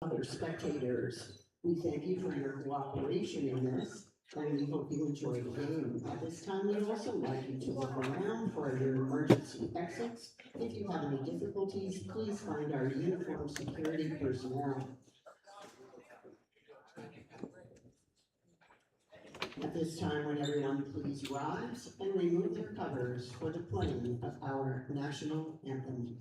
other spectators. We thank you for your cooperation in this, and we hope you enjoy the game. At this time, we'd also like you to look around for your emergency exits. If you have any difficulties, please find our uniformed security personnel. At this time, would everyone please rise and remove their covers for the playing of our national anthem.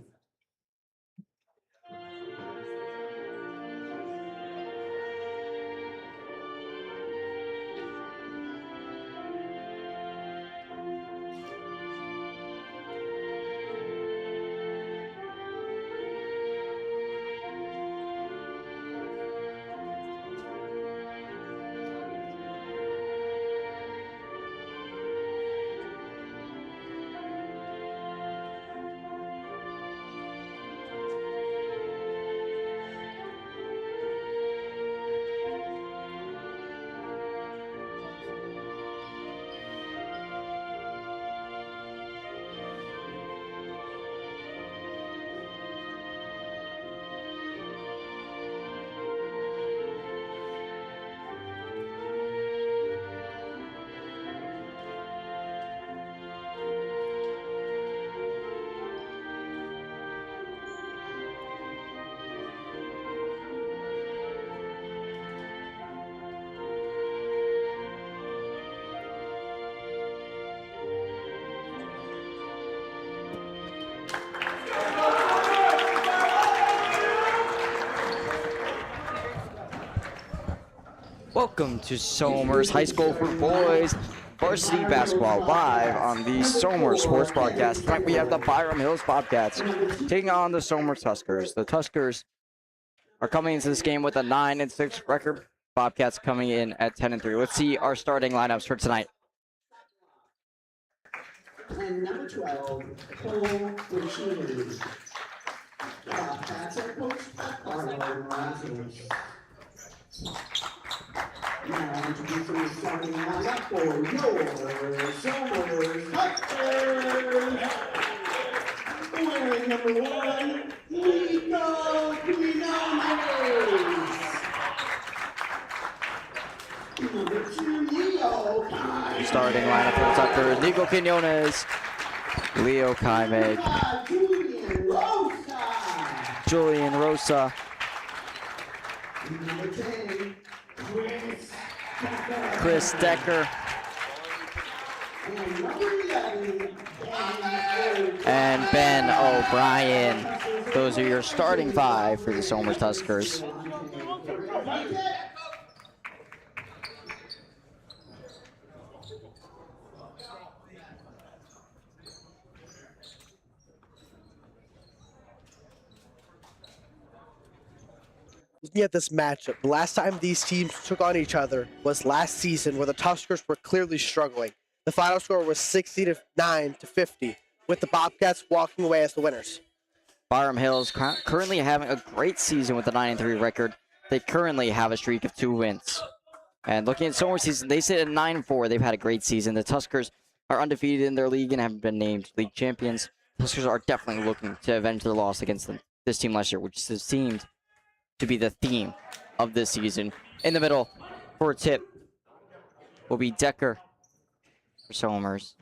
Welcome to Somers High School for Boys Varsity Basketball live on the Somers Sports Broadcast. Tonight we have the Byram Hills Bobcats taking on the Somers Tuskers. The Tuskers are coming into this game with a 9-6 record. Bobcats coming in at 10-3. Let's see our starting lineups for tonight. And number 12, Cole Richie. Bobcats are coached by Carlo Rogers. Now introducing the starting lineup for your Somers Tuskers. Wearing number 1, Nico Quinones. Number 2, Leo Kai. Starting lineup for the Tuskers: Nico Quinones, Leo Kaimeg, Julian Rosa, number 10, Chris Decker, and Ben O'Brien. Those are your starting 5 for the Somers Tuskers. Looking at this matchup, the last time these teams took on each other was last season, where the Tuskers were clearly struggling. The final score was 69-50, with the Bobcats walking away as the winners. Byram Hills currently having a great season with a 9-3 record. They currently have a streak of 2 wins. And looking at Somers' season, they sit at 9-4. They've had a great season. The Tuskers are undefeated in their league and have been named league champions. The Tuskers are definitely looking to avenge their loss against this team last year, which seemed to be the theme of this season. In the middle for a tip will be Decker for Somers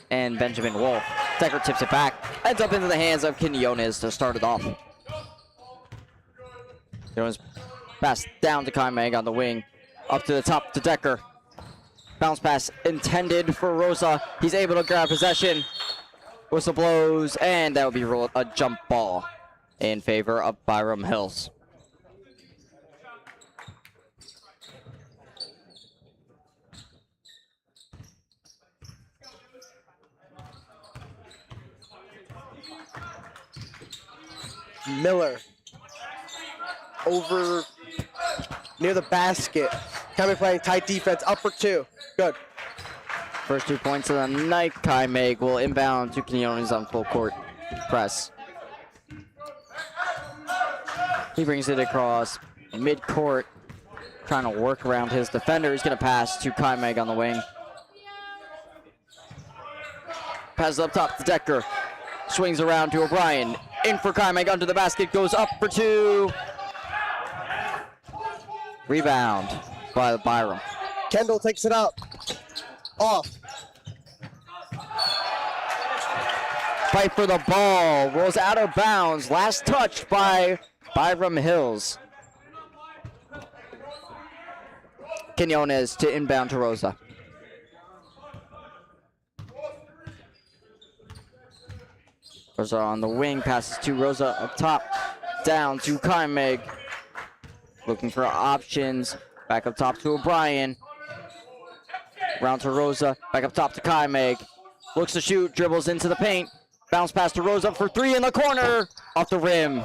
and Benjamin Wolf. Decker tips it back, ends up into the hands of Quinones to start it off. Quinones pass down to Kaimeg on the wing, up to the top to Decker. Bounce pass intended for Rosa. He's able to grab possession. Whistle blows, and that would be a jump ball in favor of Byram Hills. Miller over near the basket. Coming playing tight defense, up for 2. Good. First 2 points of the night. Kaimeg will inbound to Quinones on full court press. He brings it across mid-court, trying to work around his defender. He's going to pass to Kaimeg on the wing. Passes up top to Decker. Swings around to O'Brien. In for Kaimeg under the basket. Goes up for 2. Rebound by Byram. Kendall takes it up. Off. Fight for the ball. Rolls out of bounds. Last touch by Byram Hills. Quinones to inbound to Rosa. Rosa on the wing, passes to Rosa up top, down to Kaimeg. Looking for options, back up top to O'Brien. Round to Rosa, back up top to Kaimeg. Looks to shoot, dribbles into the paint. Bounce pass to Rosa for three in the corner, off the rim.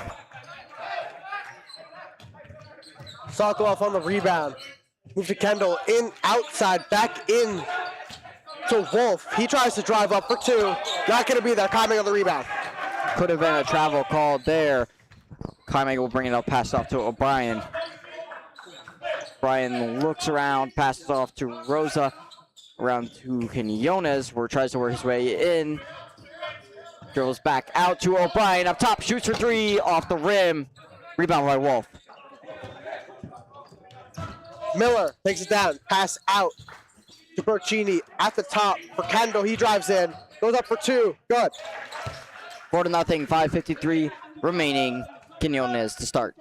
Sokolov on the rebound. Move to Kendall, in, outside, back in to Wolf. He tries to drive up for two. Not going to be there. Kaimeg on the rebound. Could have been a travel call there. Kaimeg will bring it up, pass off to O'Brien. Brian looks around, passes off to Rosa. Around to Quinones, where tries to work his way in. Dribbles back out to O'Brien. Up top, shoots for three, off the rim. Rebound by Wolf. Miller takes it down. Pass out to Bercini at the top for Kendall. He drives in. Goes up for two. Good. 4-0, 5:53 remaining. Quinones to start.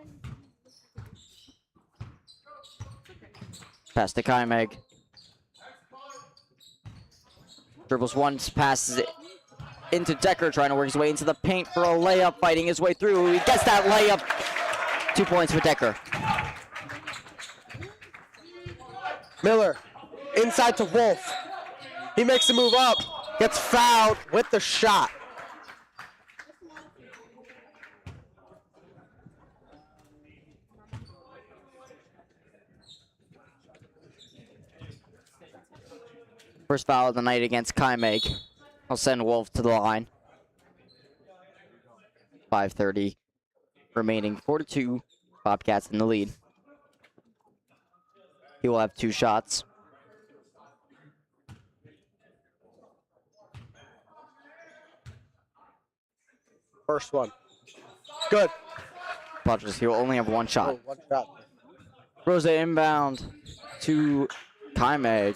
Pass to Kaimeg. Dribbles once, passes it into Decker, trying to work his way into the paint for a layup, fighting his way through. He gets that layup. 2 points for Decker. Miller inside to Wolf. He makes the move up. Gets fouled with the shot. First foul of the night against Kaimeg. I'll send Wolf to the line. 5:30 remaining. 4-2. Bobcats in the lead. He will have 2 shots. First one. Good. Apologies, he will only have 1 shot. Oh, 1 shot. Rosa inbound to Kaimeg.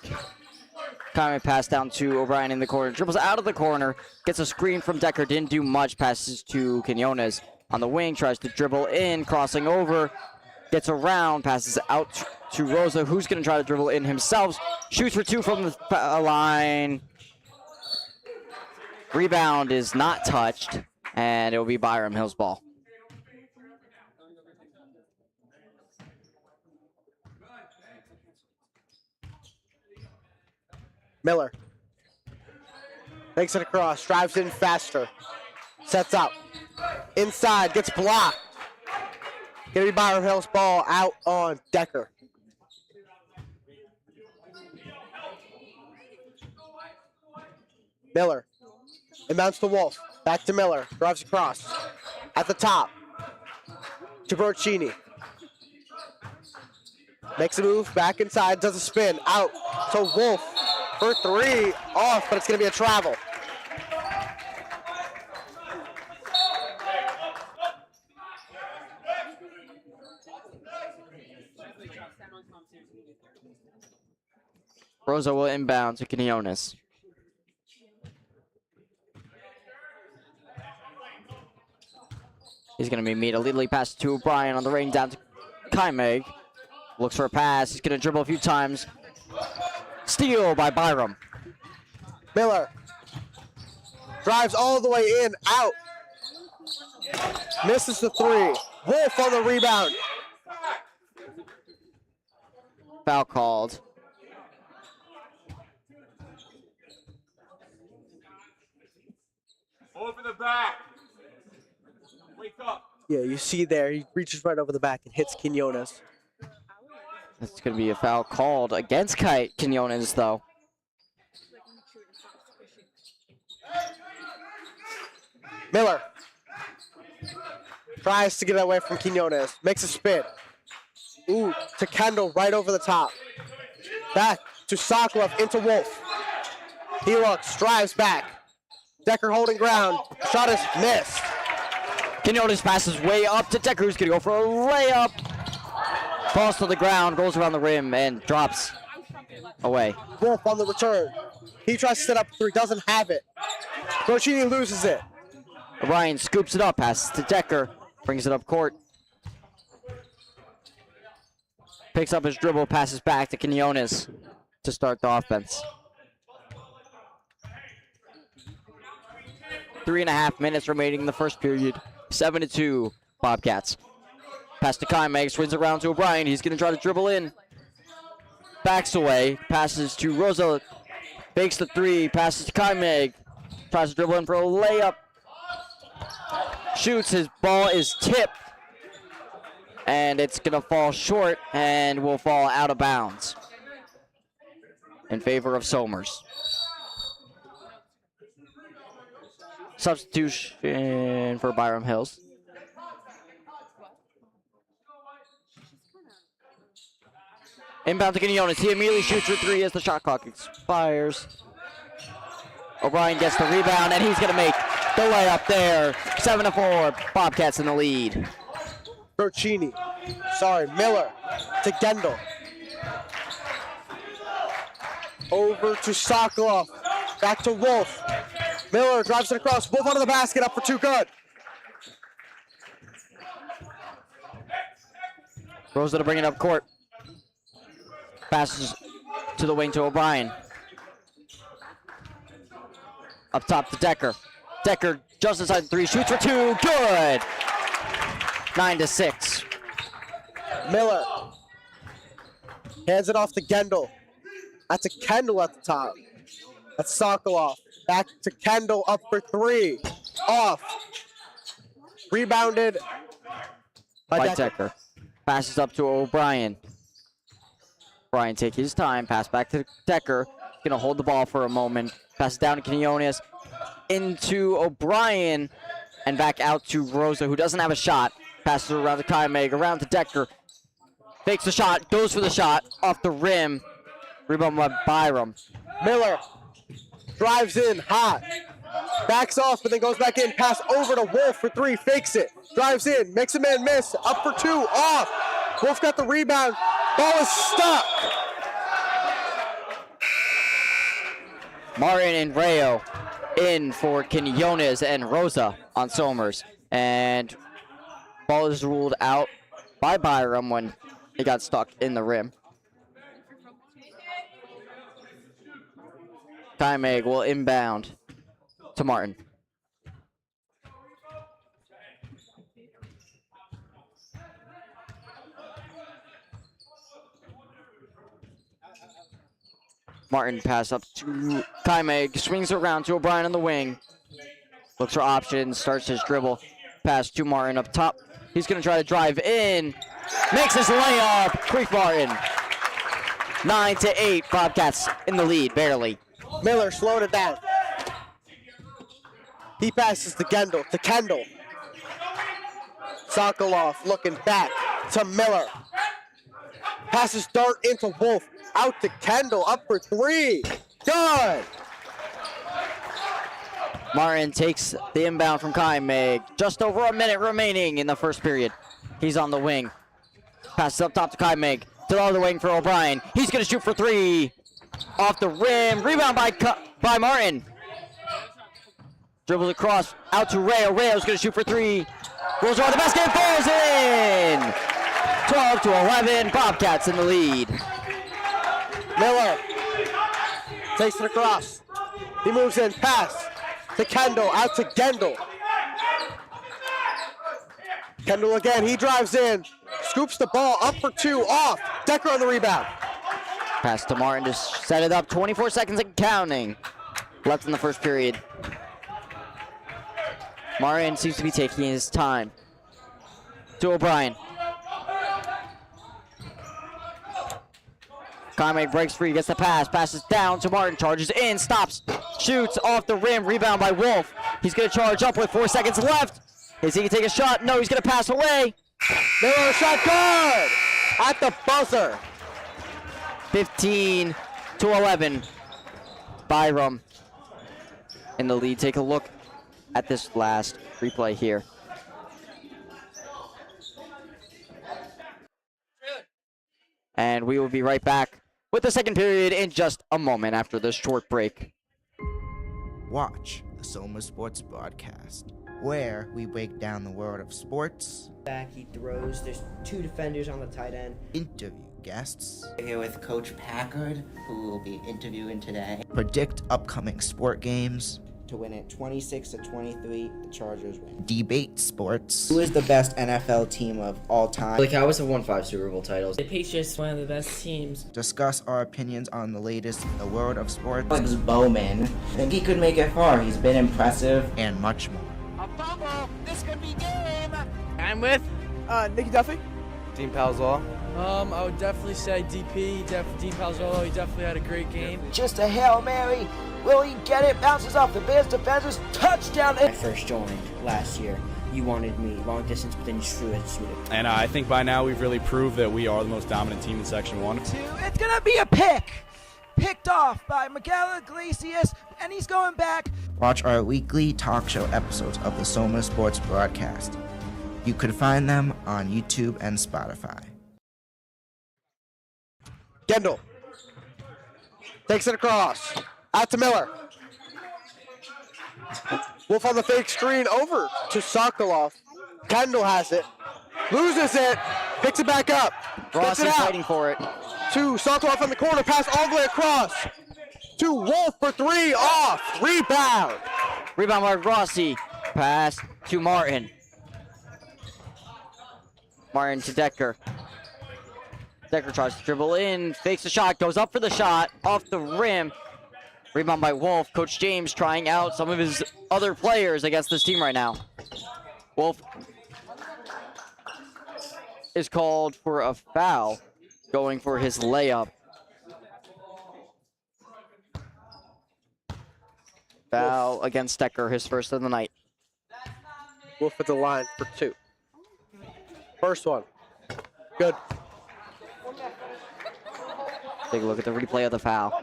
Kaimeg pass down to O'Brien in the corner. Dribbles out of the corner. Gets a screen from Decker. Didn't do much. Passes to Quinones on the wing. Tries to dribble in. Crossing over. Gets around. Passes out to Rosa, who's going to try to dribble in himself. Shoots for 2 from the line. Rebound is not touched. And it will be Byram Hill's ball. Miller takes it across, drives in faster, sets up, inside, gets blocked. Gonna be Byram Hill's ball out on Decker. Miller, inbounds to Wolf, back to Miller, drives across, at the top, to Bercini. Makes a move, back inside, does a spin, out to Wolf. For 3, off, but it's going to be a travel. Rosa will inbound to Quinones. He's going to be immediately passed to O'Brien on the rain down to Kaimeg. Looks for a pass. He's going to dribble a few times. Steal by Byram. Miller drives all the way in, out. Misses the 3. Wolf on the rebound. Foul called. Open the back. Wake up. Yeah, you see there, he reaches right over the back and hits Quinones. That's going to be a foul called against Quinones, though. Miller tries to get away from Quinones. Makes a spin. Ooh, to Kendall right over the top. Back to Sokolov into Wolf. He looks, drives back. Decker holding ground. Shot is missed. Quinones passes way up to Decker, who's going to go for a layup. Falls to the ground, rolls around the rim, and drops away. Wolf on the return. He tries to set up 3, doesn't have it. Rochini loses it. O'Brien scoops it up, passes to Decker, brings it up court. Picks up his dribble, passes back to Quinones to start the offense. 3.5 minutes remaining in the first period. 7-2 Bobcats. Pass to Kaimeg, swings around to O'Brien. He's going to try to dribble in. Backs away, passes to Rosa, fakes the 3, passes to Kaimeg. Tries to dribble in for a layup. Shoots, his ball is tipped. And it's going to fall short and will fall out of bounds in favor of Somers. Substitution for Byram Hills. Inbound to Quinones. He immediately shoots for 3 as the shot clock expires. O'Brien gets the rebound, and he's going to make the layup there. 7-4, Bobcats in the lead. Miller to Gendel. Over to Sokolov. Back to Wolf. Miller drives it across. Wolf under the basket, up for 2, good. Rosa to bring it up court. Passes to the wing to O'Brien. Up top to Decker. Decker just inside the 3, shoots for 2, good. 9-6. Miller hands it off to Gendel. That's a Kendall at the top. That's Sokolov. Back to Kendall, up for 3. Off. Rebounded By Decker. Passes up to O'Brien. O'Brien take his time. Pass back to Decker. Gonna hold the ball for a moment. Pass down to Quinones. Into O'Brien. And back out to Rosa, who doesn't have a shot. Passes around to Kaimeg. Around to Decker. Fakes the shot. Goes for the shot. Off the rim. Rebound by Byram. Miller drives in hot. Backs off, but then goes back in. Pass over to Wolf for 3. Fakes it. Drives in. Makes a man miss. Up for 2. Off. Wolf got the rebound. Ball is stuck. Martin and Rayo in for Quinones and Rosa on Somers. And ball is ruled out by Byram when he got stuck in the rim. Kaimeg will inbound to Martin. Martin pass up to Kaimeg, swings around to O'Brien on the wing. Looks for options, starts his dribble. Pass to Martin up top. He's going to try to drive in. Makes his layup. Quick Martin. 9-8, Bobcats in the lead, barely. Miller slowed it down. He passes to Kendall. Sokolov looking back to Miller. Passes dart into Wolf. Out to Kendall, up for 3. Good. Martin takes the inbound from Kaimeg. Just over a minute remaining in the first period. He's on the wing. Passes up top to Kaimeg. To the other wing for O'Brien. He's going to shoot for 3. Off the rim. Rebound by Martin. Dribbles across. Out to Rayo. Rayo's going to shoot for 3. Rolls around the basket. Falls in. 12-11. Bobcats in the lead. Miller takes it across. He moves in. Pass to Kendall. Out to Kendall. Kendall again. He drives in. Scoops the ball. Up for 2. Off. Decker on the rebound. Pass to Martin to set it up. 24 seconds and counting left in the first period. Martin seems to be taking his time. To O'Brien. Kaimeg breaks free, gets the pass, passes down to Martin, charges in, stops, shoots off the rim, rebound by Wolf. He's going to charge up with 4 seconds left. Is he going to take a shot? No, he's going to pass away. Miller shot good at the buzzer. 15-11. Byram in the lead. Take a look at this last replay here. And we will be right back with the second period in just a moment after this short break. Watch the Soma Sports Broadcast, where we break down the world of sports, Back, he throws. There's 2 defenders on the tight end. interview guests, Here with Coach Packard, who will be interviewing today. predict upcoming sport games, To win it 26-23, the Chargers win. debate sports, Who is the best NFL team of all time? The Cowboys have won 5 Super Bowl titles. The Patriots, one of the best teams. discuss our opinions on the latest in the world of sports, Alex Bowman. I think he could make it far. He's been impressive. and much more. I'm with Nikki Duffy. Dean Palzall. I would definitely say DP, Dean Palzolo. He definitely had a great game. Just a Hail Mary. Will he get it? Bounces off the Bears defenders. Touchdown. When I first joined last year, you wanted me long distance, but then you threw it. And I think by now we've really proved that we are the most dominant team in Section 1. It's going to be a pick. Picked off by Miguel Iglesias, and he's going back. Watch our weekly talk show episodes of the Soma Sports Broadcast. You could find them on YouTube and Spotify. Gendel takes it across. Out to Miller. Wolf on the fake screen over to Sokolov. Kendall has it. Loses it. Picks it back up. Gets Rossi it out. fighting for it. To Sokolov on the corner. Pass all the way across. To Wolf for 3. Off. Rebound. Rebound by Rossi. Pass to Martin. Martin to Decker. Decker tries to dribble in, fakes the shot, goes up for the shot, off the rim. Rebound by Wolf. Coach James trying out some of his other players against this team right now. Wolf is called for a foul, going for his layup. Foul against Decker, his first of the night. Wolf at the line for 2. First one. Good. Take a look at the replay of the foul.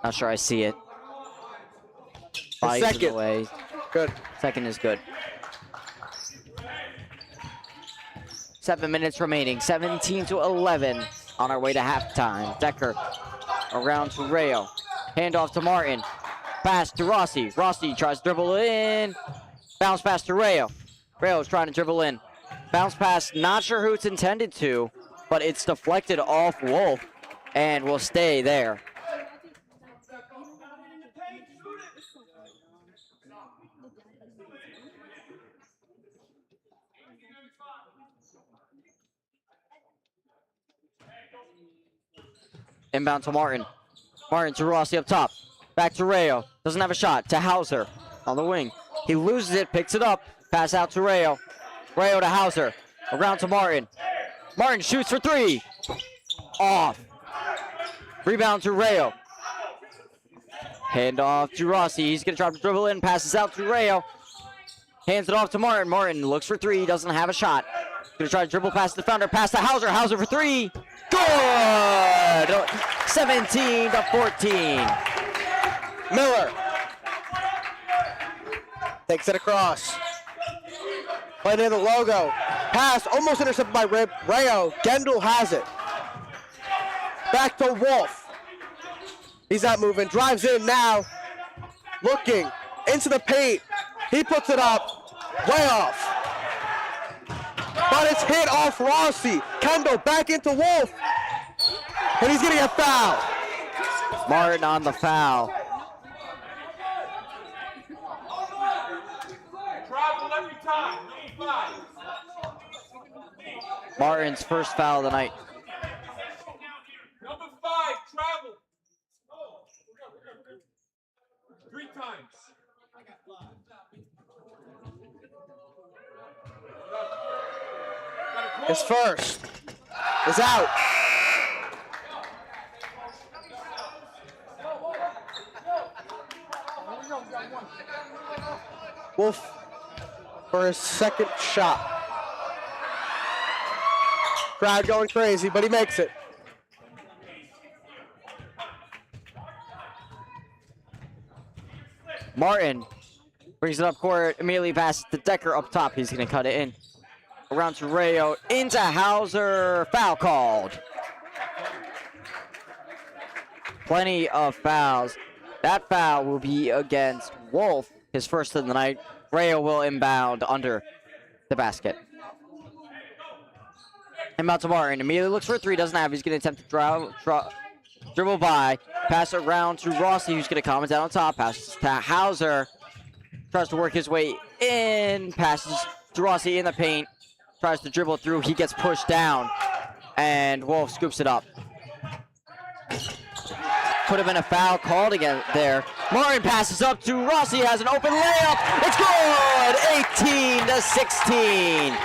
Not sure I see it. Bodies second. away. Good. Second is good. 7 minutes remaining. 17-11 on our way to halftime. Decker around to Rayo. Handoff to Martin. Pass to Rossi. Rossi tries to dribble in. Bounce pass to Rayo. Rayo's trying to dribble in. Bounce pass, not sure who it's intended to, but it's deflected off Wolf and will stay there. Inbound to Martin. Martin to Rossi up top. Back to Rayo. Doesn't have a shot. To Hauser on the wing. He loses it, picks it up. Pass out to Rayo. Rayo to Hauser. Around to Martin. Martin shoots for 3. Off. Rebound to Rayo. Hand off to Rossi. He's going to try to dribble in. Passes out to Rayo. Hands it off to Martin. Martin looks for 3. Doesn't have a shot. Going to try to dribble past the defender. Pass to Hauser. Hauser for 3. Good! 17-14. Miller takes it across. Playing in the logo. Pass almost intercepted by Rayo. Gendel has it. Back to Wolf. He's not moving. Drives in now. Looking into the paint. He puts it up. Way off. But it's hit off Rossi. Kendall back into Wolf. And he's getting a foul. Martin on the foul. Travel every time. Number 5. Martin's first foul of the night. Number 5, travel. 3 times. His first is out. Wolf for his second shot. Crowd going crazy, but he makes it. Martin brings it up court, immediately passes to Decker up top. He's going to cut it in. around to Rayo, into Hauser, foul called. Plenty of fouls. That foul will be against Wolf, his first of the night. Rayo will inbound under the basket. Inbound to Martin. Immediately looks for a three. Doesn't have. He's going to attempt to dribble by. Pass it around to Rossi, who's going to comment down on top. Passes to Hauser. Tries to work his way in. Passes to Rossi in the paint. Tries to dribble through. He gets pushed down. And Wolf scoops it up. Could have been a foul called again there. Martin passes up to Rossi. Has an open layup. It's good. 18-16.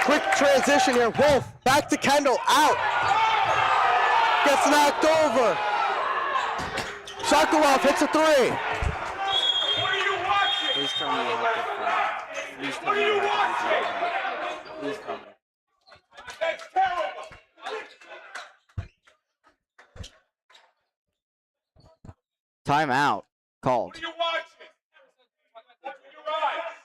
Quick transition here. Wolf back to Kendall. Out. Gets knocked over. Sokolov hits a three. What are you watching? Please tell me you have to Please tell What me are you you have watching? to Please tell me. That's terrible. Timeout called. What are you watching? Open your eyes.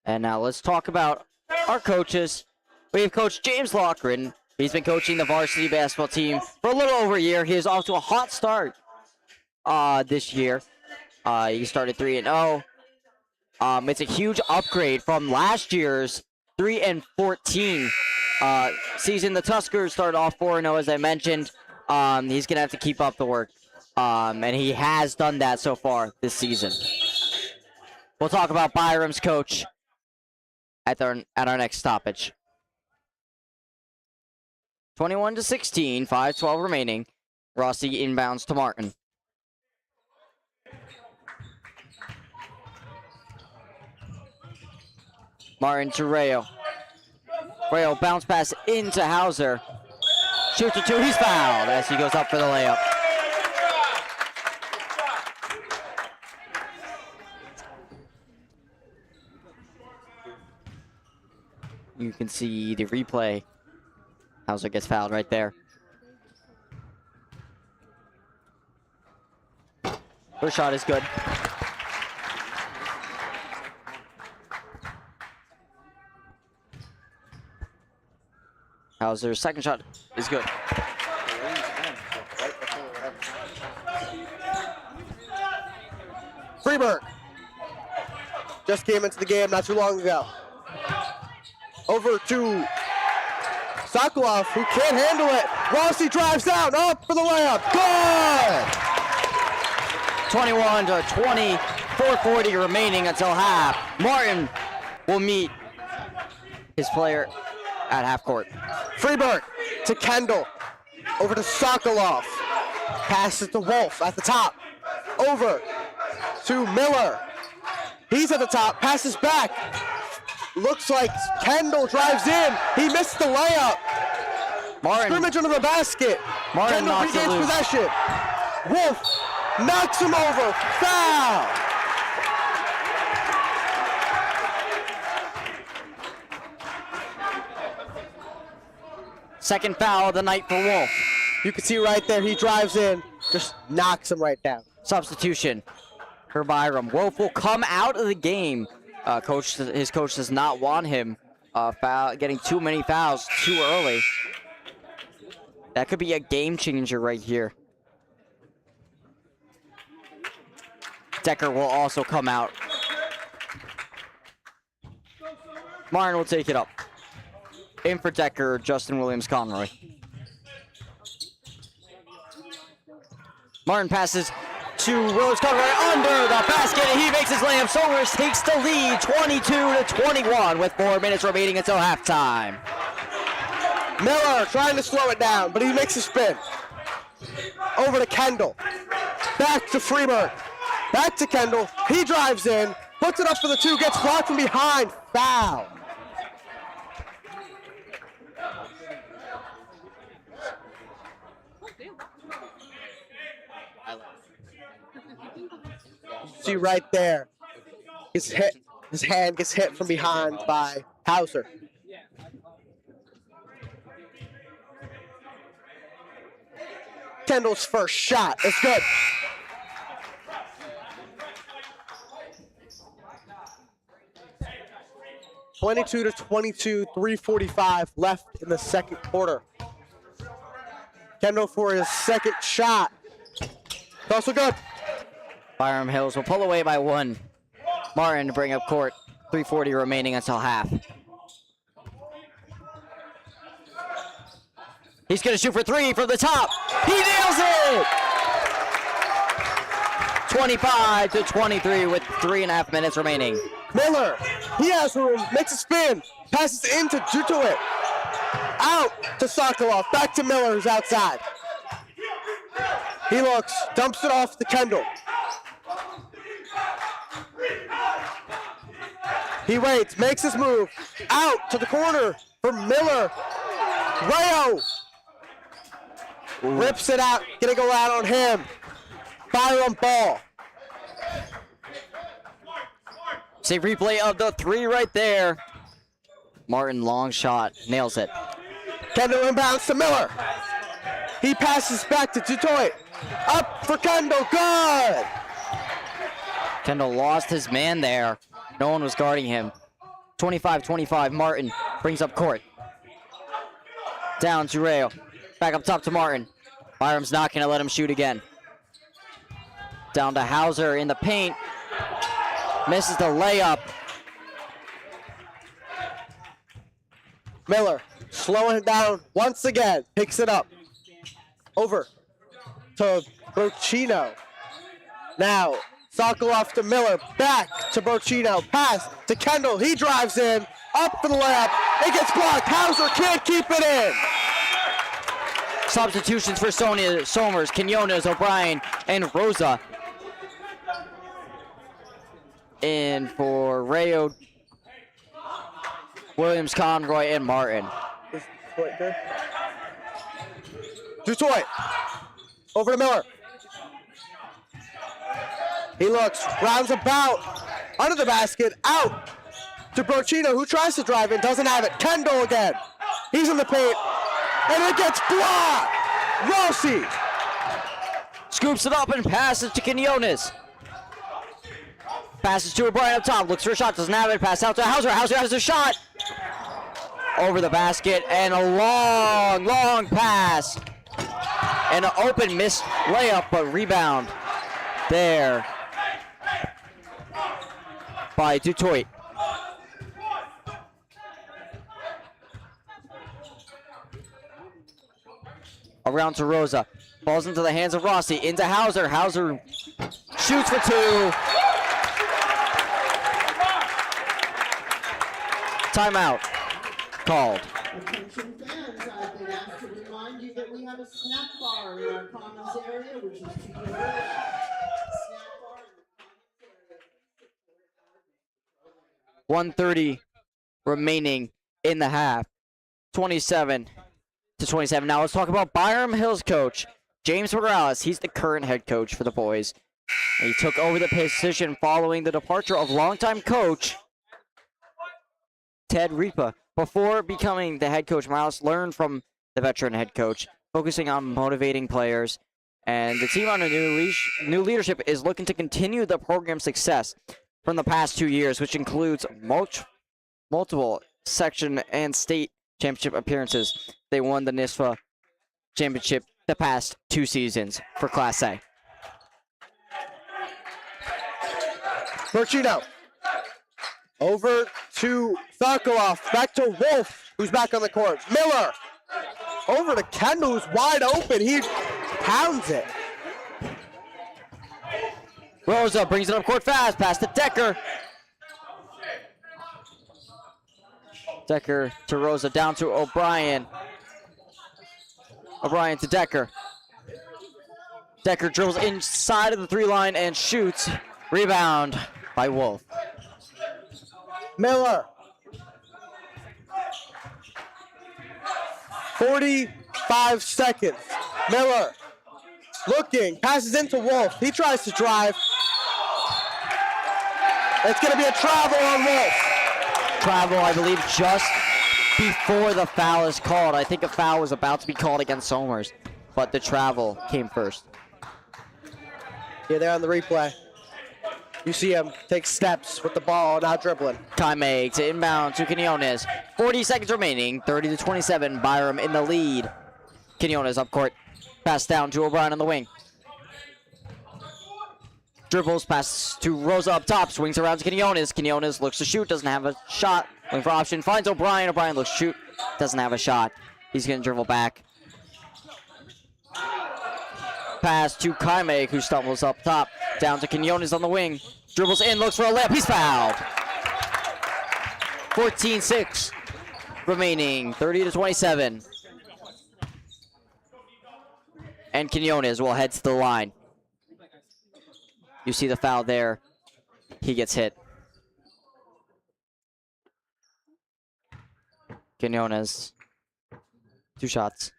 And now let's talk about our coaches. We have Coach James Loughran. He's been coaching the varsity basketball team for a little over a year. He is off to a hot start this year. He started 3-0. It's a huge upgrade from last year's 3-14 season. The Tuskers started off 4-0, as I mentioned. He's going to have to keep up the work. And he has done that so far this season. We'll talk about Byram's coach at our next stoppage. 21-16, 5:12 remaining. Rossi inbounds to Martin. Martin to Rayo. Rayo bounce pass into Hauser. Shoots a two, he's fouled as he goes up for the layup. You can see the replay. Hauser gets fouled right there. First shot is good. Hauser's second shot is good. Freeberg just came into the game not too long ago. Over to Sokolov, who can't handle it. Rossi drives down, up for the layup. Good! 21-20, 4:40 remaining until half. Martin will meet his player at half court. Freeberg to Kendall. Over to Sokolov. Passes to Wolf at the top. Over to Miller. He's at the top, passes back. Looks like Kendall drives in. He missed the layup. Martin. Scrimmage under the basket. Martin Kendall knocks it regains loose. possession. Wolf knocks him over. Foul. Second foul of the night for Wolf. You can see right there, he drives in, just knocks him right down. Substitution for Byram. Wolf will come out of the game. His coach does not want him getting too many fouls too early. That could be a game changer right here. Decker will also come out. Martin will take it up. In for Decker, Justin Williams-Conroy. Martin passes to Williams-Conroy under the basket, and he makes his layup. Somers takes the lead, 22-21, with 4 minutes remaining until halftime. Miller trying to slow it down, but he makes a spin. Over to Kendall. Back to Freeberg. Back to Kendall. He drives in, puts it up for the two, gets blocked from behind. Foul. See right there, his hand gets hit from behind by Hauser. Kendall's first shot is good. 22-22, 3:45 left in the second quarter. Kendall for his second shot. It's also good. Byram Hills will pull away by 1. Martin to bring up court. 3:40 remaining until half. He's going to shoot for 3 from the top. He nails it! 25-23 with 3.5 minutes remaining. Miller, he has room, makes a spin, passes into Dutoit. Out to Sokolov, back to Miller who's outside. He looks, dumps it off to Kendall. He waits, makes his move, out to the corner for Miller. Rayo rips it out, gonna go out on him. Byram ball. Save replay of the 3 right there. Martin, long shot, nails it. Kendall inbounds to Miller. He passes back to Dutoit. Up for Kendall, good! Kendall lost his man there. No one was guarding him. 25-25, Martin brings up court. Down to Rayo. Back up top to Martin. Byram's not going to let him shoot again. Down to Hauser in the paint. Misses the layup. Miller slowing it down once again. Picks it up. Over to Brochino. Now Sokolov to Miller. Back to Brochino. Pass to Kendall. He drives in. Up for the layup. It gets blocked. Hauser can't keep it in. Substitutions for Somers, Quinones, O'Brien, and Rosa. In for Rayo, Williams, Conroy, and Martin. Is Dutoit good? Dutoit. Over to Miller. He looks, rounds about, under the basket, out to Brochino, who tries to drive in, doesn't have it. Kendall again. He's in the paint, and it gets blocked. Rossi Scoops it up and passes to Quinones. Passes to O'Brien up top, looks for a shot, doesn't have it, pass out to Hauser. Hauser has a shot. Over the basket, and a long pass. And an open missed layup, but rebound there by Dutoit. Around to Rosa. Falls into the hands of Rossi. Into Hauser. Hauser shoots for 2. Timeout called. Attention fans, I've been asked to remind you that we have a snack bar in our commons area, which is to your left. Snack bar in the commons area. 1:30 remaining in the half. 27-27. Now let's talk about Byram Hills coach, James Morales. He's the current head coach for the boys. And he took over the position following the departure of longtime coach Ted Ripa. Before becoming the head coach, Morales learned from the veteran head coach, focusing on motivating players. And the team under new leadership is looking to continue the program's success from the past 2 years, which includes multiple section and state championship appearances. They won the NISFA championship the past 2 seasons for Class A. Brochino. Over to Sokolov. Back to Wolf, who's back on the court. Miller. Over to Kendall, who's wide open. He pounds it. Rosa brings it up court fast. Pass to Decker. Decker to Rosa. Down to O'Brien. O'Brien to Decker. Decker drills inside of the 3-line and shoots. Rebound by Wolf. Miller. 45 seconds. Miller looking, passes into Wolf. He tries to drive. It's going to be a travel on Wolf. Travel, I believe, just before the foul is called. I think a foul was about to be called against Somers, but the travel came first. Yeah, they're on the replay. You see him take steps with the ball, not dribbling. Kai makes it inbound to Quinones. 40 seconds remaining. 30-27. Byram in the lead. Quinones up court. Pass down to O'Brien on the wing. Dribbles, pass to Rosa up top. Swings around to Quinones. Quinones looks to shoot. Doesn't have a shot. Looking for option. Finds O'Brien. O'Brien looks to shoot. Doesn't have a shot. He's going to dribble back. Pass to Kaime, who stumbles up top. Down to Quinones on the wing. Dribbles in, looks for a layup. He's fouled. 14-6 remaining. 30-27. And Quinones will head to the line. You see the foul there. He gets hit. Quinones. 2 shots.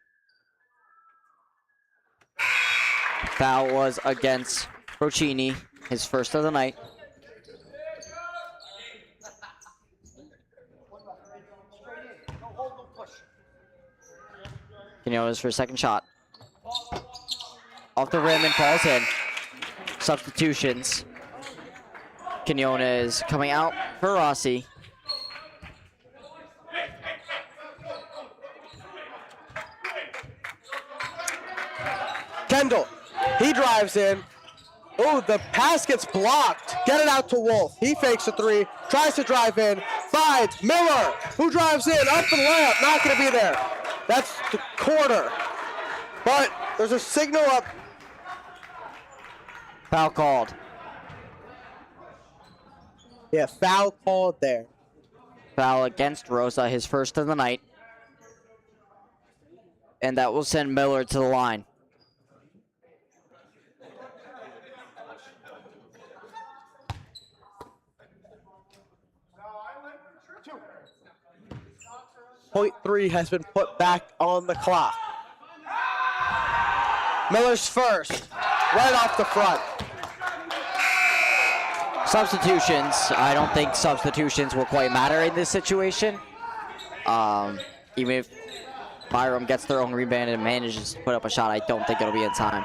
Foul was against Roccini, his first of the night. Quinones for a second shot. Off the rim and falls in. Substitutions. Quinones coming out for Rossi. Kendall, he drives in. Oh, the pass gets blocked. Get it out to Wolf. He fakes a 3, tries to drive in, finds Miller, who drives in, up for the layup, not going to be there. That's the corner. But there's a signal up. Foul called. Yeah, foul called there. Foul against Rosa, his first of the night. And that will send Miller to the line. Point 3 has been put back on the clock. Miller's first, right off the front. Substitutions. I don't think substitutions will quite matter in this situation. Even if Byram gets their own rebound and manages to put up a shot, I don't think it'll be in time.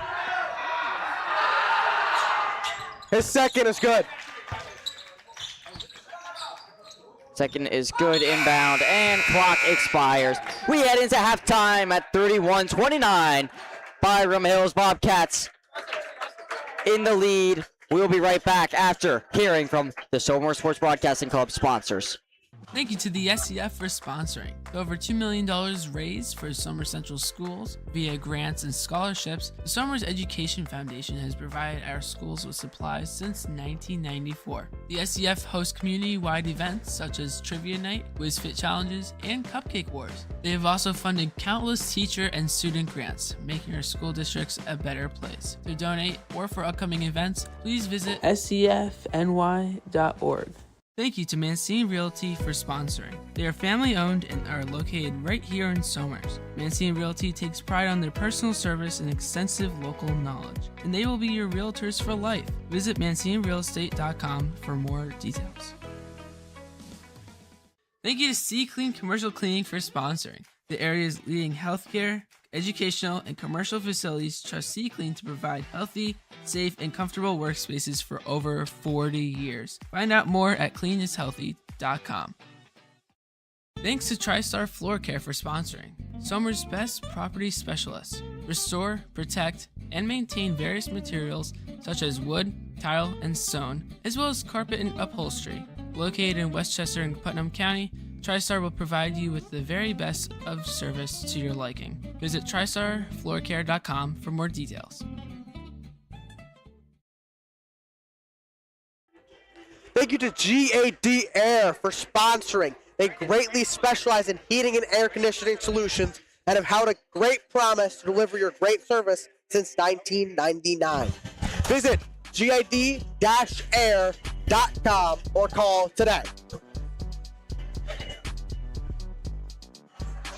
His second is good. Second is good, inbound, and clock expires. We head into halftime at 31-29. Byram Hills Bobcats in the lead. We'll be right back after hearing from the Somer Sports Broadcasting Club sponsors. Thank you to the SCF for sponsoring. With over $2 million raised for Somer Central schools via grants and scholarships, the Somers Education Foundation has provided our schools with supplies since 1994. The SCF hosts community-wide events such as Trivia Night, Whiz Fit Challenges, and Cupcake Wars. They have also funded countless teacher and student grants, making our school districts a better place. To donate or for upcoming events, please visit scfny.org. Thank you to Mancini Realty for sponsoring. They are family owned and are located right here in Somers. Mancini Realty takes pride on their personal service and extensive local knowledge, and they will be your realtors for life. Visit ManciniRealEstate.com for more details. Thank you to C Clean Commercial Cleaning for sponsoring. The area's leading healthcare, educational, and commercial facilities trust C Clean to provide healthy, safe, and comfortable workspaces for over 40 years. Find out more at cleanishealthy.com. Thanks to TriStar Floor Care for sponsoring. Somers' best property specialists restore, protect, and maintain various materials such as wood, tile, and stone, as well as carpet and upholstery. Located in Westchester and Putnam County, TriStar will provide you with the very best of service to your liking. Visit TristarFloorCare.com for more details. Thank you to GAD Air for sponsoring. They greatly specialize in heating and air conditioning solutions and have held a great promise to deliver your great service since 1999. Visit gad-air.com or call today.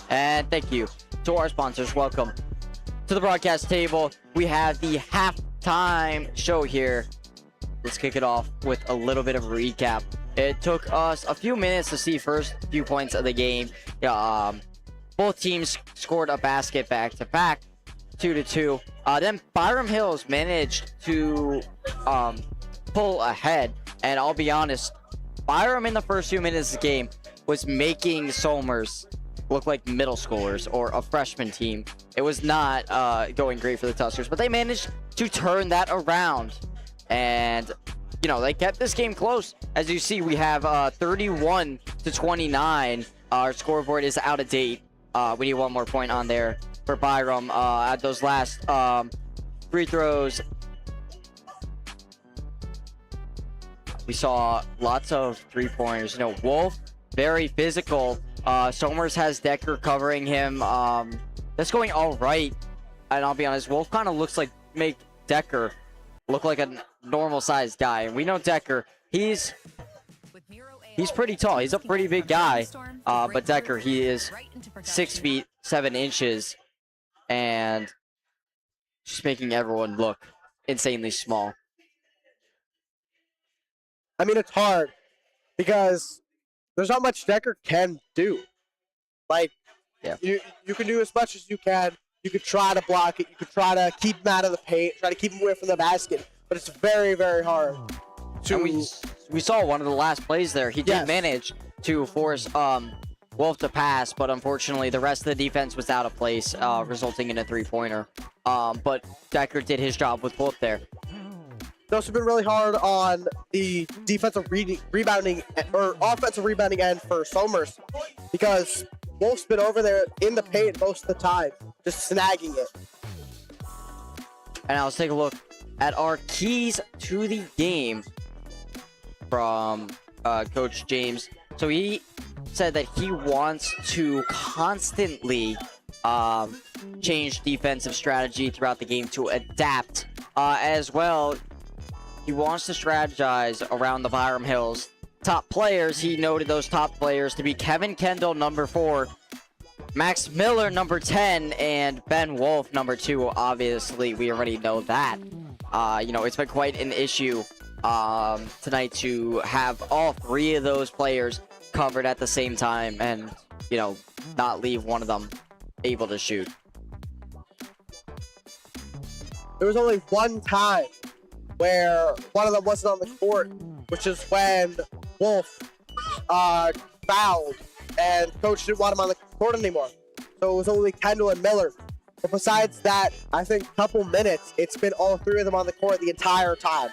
And thank you to our sponsors. Welcome to the broadcast table. We have the halftime show here. Let's kick it off with a little bit of a recap. It took us a few minutes to see first few points of the game. Both teams scored a basket back-to-back, 2-2. Then Byram Hills managed to pull ahead. And I'll be honest, Byram in the first few minutes of the game was making Somers look like middle schoolers or a freshman team. It was not going great for the Tuskers, but they managed to turn that around. And, you know, they kept this game close. As you see, we have 31-29. Our scoreboard is out of date. We need one more point on there for Byram at those last free throws. We saw lots of three-pointers. You know, Wolf, very physical. Somers has Decker covering him. That's going all right. And I'll be honest, Wolf kind of looks like make Decker look like a normal-sized guy. And we know Decker, he's pretty tall. He's a pretty big guy. But Decker, he is 6 feet 7 inches, and just making everyone look insanely small. I mean, it's hard because there's not much Decker can do. Like, yeah. you can do as much as you can. You could try to block it. You could try to keep him out of the paint, try to keep him away from the basket. But it's very, very hard. And we saw one of the last plays there. He did manage to force Wolf to pass, but unfortunately the rest of the defense was out of place, resulting in a three-pointer. But Decker did his job with Wolf there. It's also been really hard on the defensive rebounding or offensive rebounding end for Somers because Wolf's been over there in the paint most of the time, just snagging it. And now let's take a look at our keys to the game from Coach James. So he said that he wants to constantly change defensive strategy throughout the game to adapt. As well, he wants to strategize around the Byram Hills top players. He noted those top players to be Kevin Kendall, number 4, Max Miller, number 10, and Ben Wolf, number 2. Obviously, we already know that. You know, it's been quite an issue tonight to have all 3 of those players covered at the same time and, you know, not leave one of them able to shoot. There was only one time where one of them wasn't on the court, which is when Wolf fouled and coach didn't want him on the court anymore. So it was only Kendall and Miller. But besides that, I think a couple minutes, it's been all 3 of them on the court the entire time.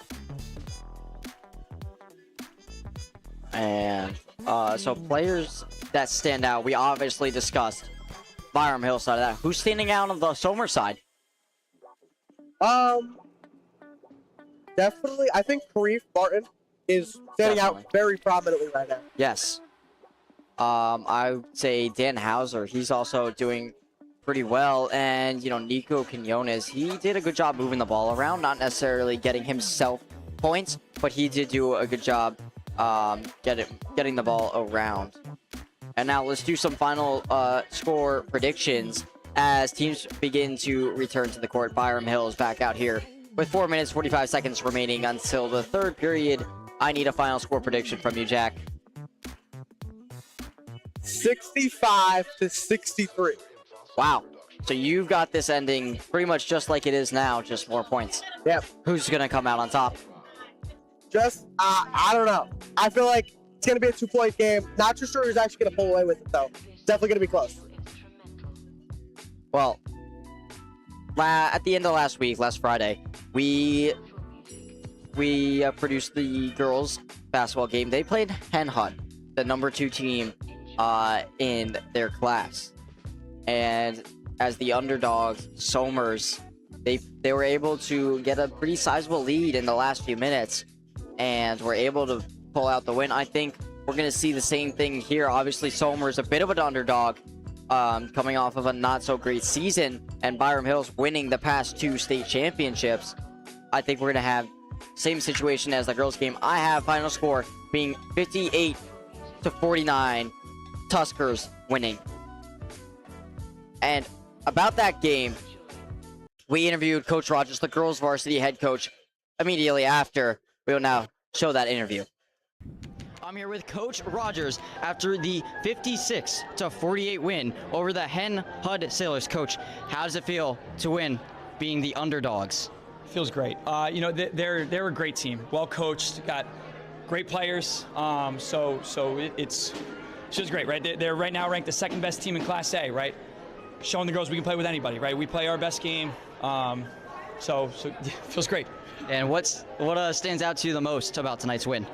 And so players that stand out, we obviously discussed Byram Hill side of that. Who's standing out on the Somers side? Definitely, I think Kareem Martin is standing out very prominently right now. Yes. I would say Dan Hauser, he's also doing pretty well. And, you know, Nico Quinones, he did a good job moving the ball around, not necessarily getting himself points, but he did do a good job getting the ball around. And now let's do some final score predictions as teams begin to return to the court. Byram Hill is back out here with 4 minutes, 45 seconds remaining until the third period. I need a final score prediction from you, Jack. 65-63. Wow. So you've got this ending pretty much just like it is now, just more points. Yep. Who's going to come out on top? Just, I don't know. I feel like it's going to be a 2-point game. Not too sure who's actually going to pull away with it, though. It's definitely going to be close. Well, at the end of last week, last Friday, we produced the girls basketball game. They played Hen Hut, the number 2 team in their class. And as the underdogs, Somers, they were able to get a pretty sizable lead in the last few minutes and were able to pull out the win. I think we're going to see the same thing here. Obviously, Somers a bit of an underdog, coming off of a not-so-great season, and Byram Hills winning the past 2 state championships. I think we're going to have same situation as the girls' game. I have final score being 58-49, Tuskers winning. And about that game, we interviewed Coach Rogers, the girls' varsity head coach, immediately after. We will now show that interview. I'm here with Coach Rogers after the 56-48 win over the Hen Hud Sailors. Coach, how does it feel to win being the underdogs? feels great. They're a great team, well coached, got great players. It's just great, right? They're right now ranked the second best team in Class A, right? Showing the girls we can play with anybody, right? We play our best game, so it feels great. And what stands out to you the most about tonight's win?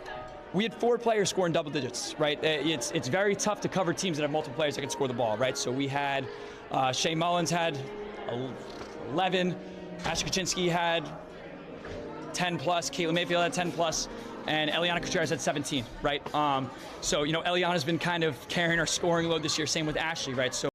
We had 4 players scoring double digits, right? It's very tough to cover teams that have multiple players that can score the ball, right? So we had Shay Mullins had 11, Ashley Kaczynski had 10 plus, Caitlin Mayfield had 10 plus, and Eliana Contreras had 17, right? Eliana's been kind of carrying our scoring load this year, same with Ashley, right? So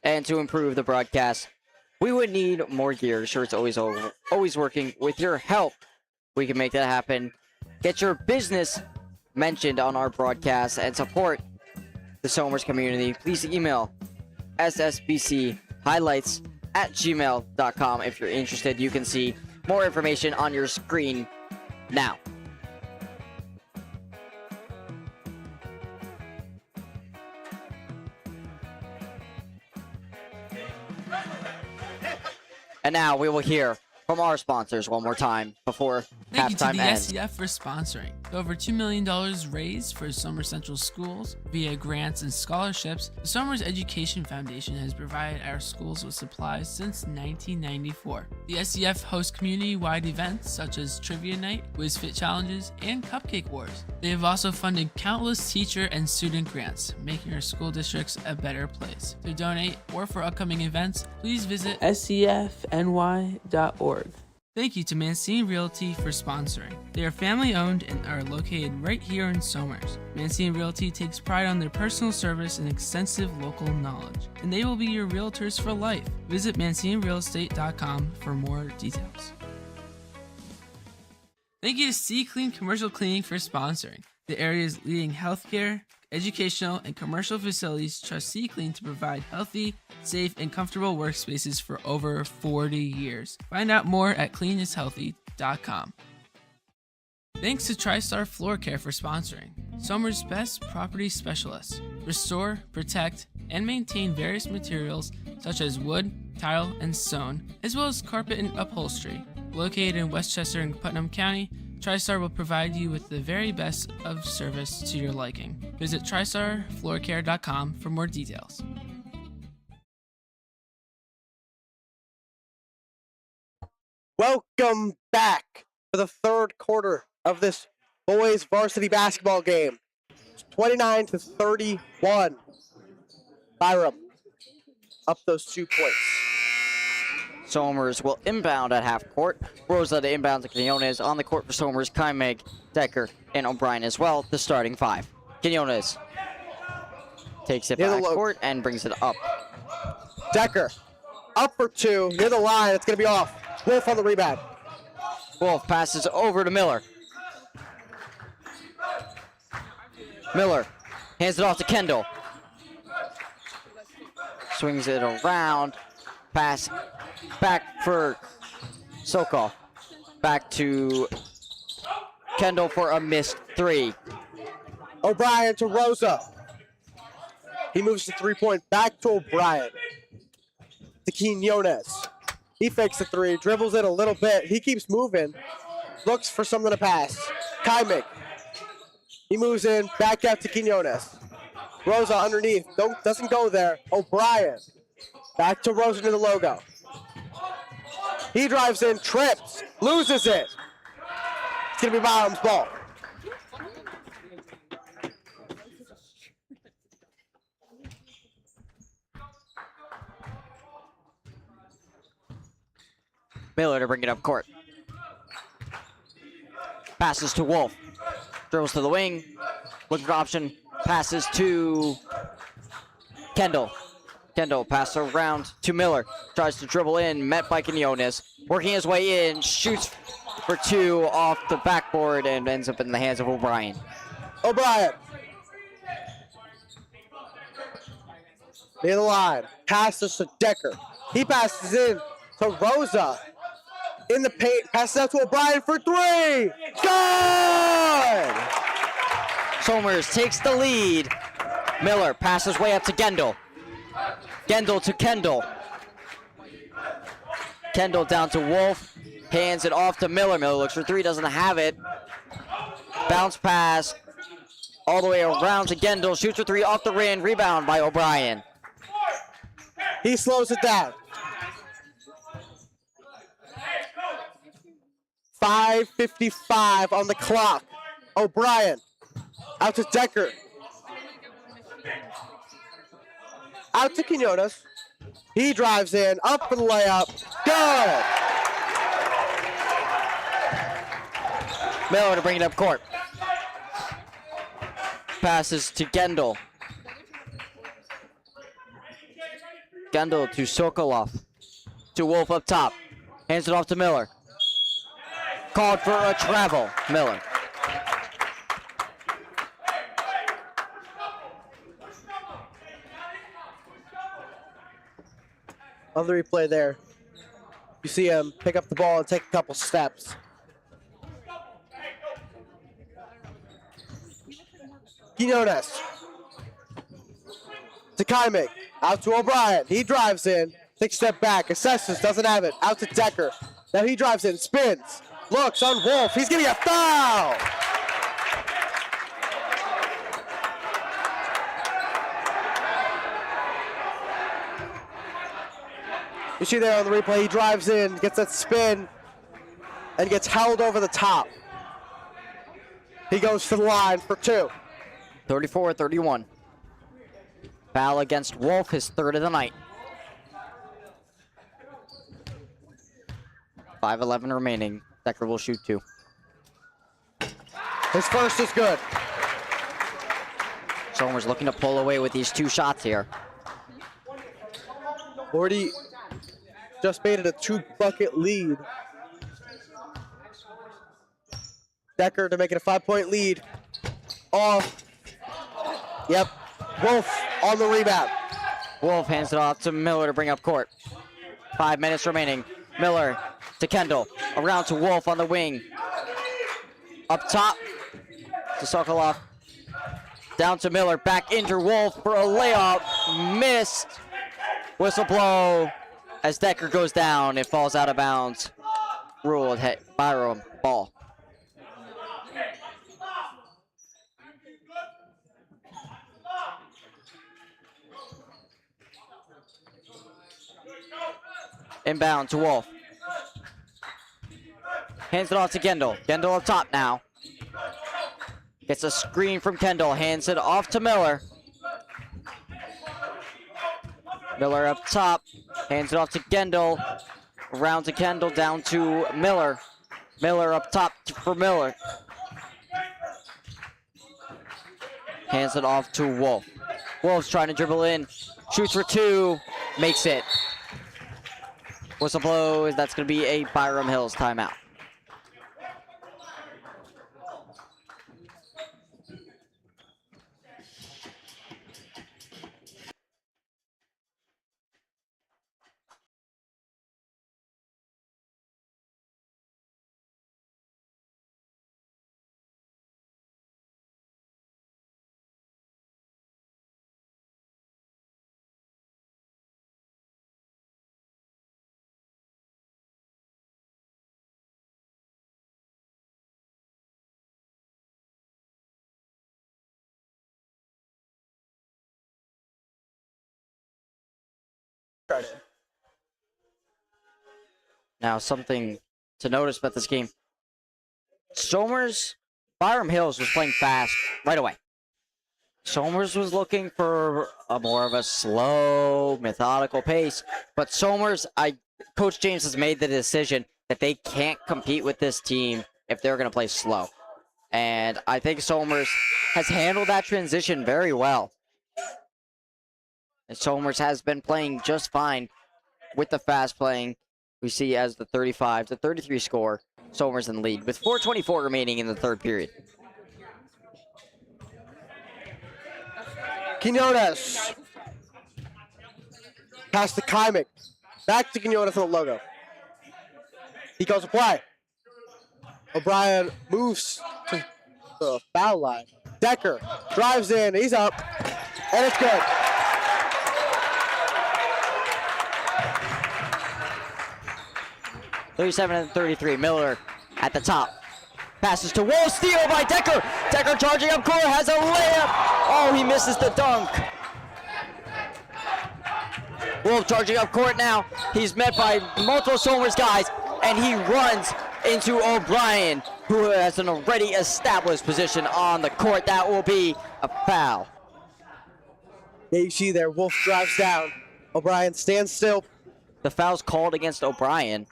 And to improve the broadcast, we would need more gear. Shirts always working. With your help, we can make that happen. Get your business mentioned on our broadcast and support the Somers community. Please email ssbchighlights@gmail.com if you're interested. You can see more information on your screen now. And now we will hear from our sponsors one more time before Thank you to halftime the ends. SCF for sponsoring. Over $2 million raised for Somers Central schools via grants and scholarships. The Somers Education Foundation has provided our schools with supplies since 1994. The SCF hosts community-wide events such as Trivia Night, Whiz Fit Challenges, and Cupcake Wars. They have also funded countless teacher and student grants, making our school districts a better place. To donate or for upcoming events, please visit scfny.org. Thank you to Mancini Realty for sponsoring. They are family owned and are located right here in Somers. Mancini Realty takes pride on their personal service and extensive local knowledge, and they will be your realtors for life. Visit ManciniRealEstate.com for more details. Thank you to Sea Clean Commercial Cleaning for sponsoring. The area's leading healthcare, educational, and commercial facilities trust Sea Clean to provide healthy, safe, and comfortable workspaces for over 40 years. Find out more at cleanishealthy.com. Thanks to TriStar Floor Care for sponsoring. Somers' best property specialists restore, protect, and maintain various materials such as wood, tile, and stone, as well as carpet and upholstery. Located in Westchester and Putnam County, TriStar will provide you with the very best of service to your liking. Visit TriStarFloorCare.com for more details. Welcome back for the third quarter of this boys varsity basketball game. It's 29-31. Byram up those 2 points. Somers will inbound at half court. Rosa to inbound to Quinones. On the court for Somers, Kaimeg, Decker, and O'Brien as well, the starting 5. Quinones takes it back court and brings it up. Decker up for 2, near the line, it's going to be off. Wolf on the rebound. Wolf passes over to Miller. Miller hands it off to Kendall. Swings it around. Pass back for Sokol. Back to Kendall for a missed 3. O'Brien to Rosa. He moves the 3-point back to O'Brien. To Quinones. He fakes the 3, dribbles it a little bit. He keeps moving. Looks for something to pass. Kaimig. He moves in, back out to Quinones. Rosa underneath. Doesn't go there. O'Brien. Back to Rosa to the logo. He drives in, trips, loses it. It's going to be Byram's ball. Miller to bring it up court. Passes to Wolf. Dribbles to the wing. Looking for option. Passes to Kendall. Kendall passes around to Miller. Tries to dribble in. Met by Quinones. Working his way in. Shoots for 2 off the backboard and ends up in the hands of O'Brien. O'Brien. Near the line. Passes to Decker. He passes in to Rosa. In the paint. Passes out to O'Brien for three. Good! Somers takes the lead. Miller passes way up to Gendel. Gendel to Kendall. Kendall down to Wolf. Hands it off to Miller. Miller looks for three, doesn't have it. Bounce pass all the way around to Gendel. Shoots for three off the rim. Rebound by O'Brien. He slows it down. 5:55 on the clock. O'Brien out to Decker. Out to Quinones. He drives in, up for the layup. Good! Miller to bring it up court. Passes to Gendel. Gendel to Sokolov. To Wolf up top. Hands it off to Miller. Called for a travel. Miller. On the replay there, you see him pick up the ball and take a couple steps. Quinones. To Kaimik. Out to O'Brien. He drives in. Takes a step back. Assesses. Doesn't have it. Out to Decker. Now he drives in. Spins. Looks on Wolf. He's getting a foul. You see there on the replay, he drives in, gets that spin, and gets held over the top. He goes to the line for two. 34-31. Foul against Wolf, his third of the night. 5:11 remaining. Decker will shoot two. His first is good. Somers looking to pull away with these two shots here. Already just made it a 2-bucket lead. Decker to make it a 5-point lead. Off. Yep. Wolf on the rebound. Wolf hands it off to Miller to bring up court. 5 minutes remaining. Miller to Kendall. Around to Wolf on the wing. Up top to Sokolov. Down to Miller. Back into Wolf for a layup. Missed. Whistle blow as Decker goes down. It falls out of bounds. Ruled Byram ball. Inbound to Wolf. Hands it off to Kendall. Kendall up top now. Gets a screen from Kendall. Hands it off to Miller. Miller up top. Hands it off to Kendall. Around to Kendall. Down to Miller. Miller up top for Miller. Hands it off to Wolf. Wolf's trying to dribble in. Shoots for two. Makes it. Whistle blows. That's going to be a Byram Hills timeout. Now, something to notice about this game. Byram Hills was playing fast right away. Somers was looking for a more of a slow, methodical pace. But Coach James has made the decision that they can't compete with this team if they're going to play slow. And I think Somers has handled that transition very well. And Somers has been playing just fine with the fast playing. We see as the 35-33 score, Somers in the lead with 4:24 remaining in the third period. Quinones Pass to Kymick. Back to Quinones on the logo. He goes to play. O'Brien moves to the foul line. Decker drives in. He's up. And it's good. (37-33). Miller at the top. Passes to Wolf. Steal by Decker. Decker charging up court. Has a layup. Oh, he misses the dunk. Wolf charging up court now. He's met by multiple Somers guys, and he runs into O'Brien, who has an already established position on the court. That will be a foul. Yeah, you see there, Wolf drives down. O'Brien stands still. The foul's called against O'Brien.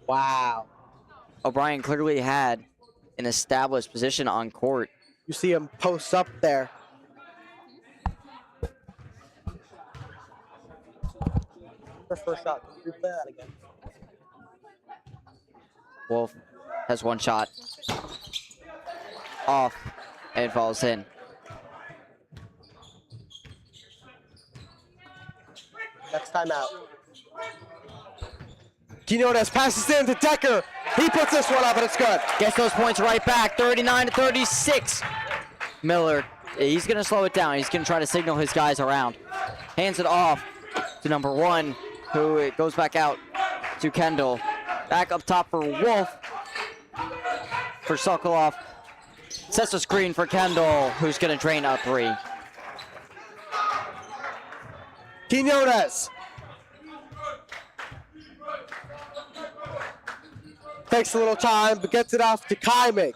Wow. O'Brien clearly had an established position on court. You see him post up there. First shot. Replay that again. Wolf has one shot. Off and falls in. Next time out. Quinones passes in to Decker. He puts this one up and it's good. Gets those points right back, 39-36. Miller, he's going to slow it down. He's going to try to signal his guys around. Hands it off to number 1, who it goes back out to Kendall. Back up top for Wolf. For Sokolov. Sets a screen for Kendall, who's going to drain a 3. Quinones. Takes a little time, but gets it off to Kymick.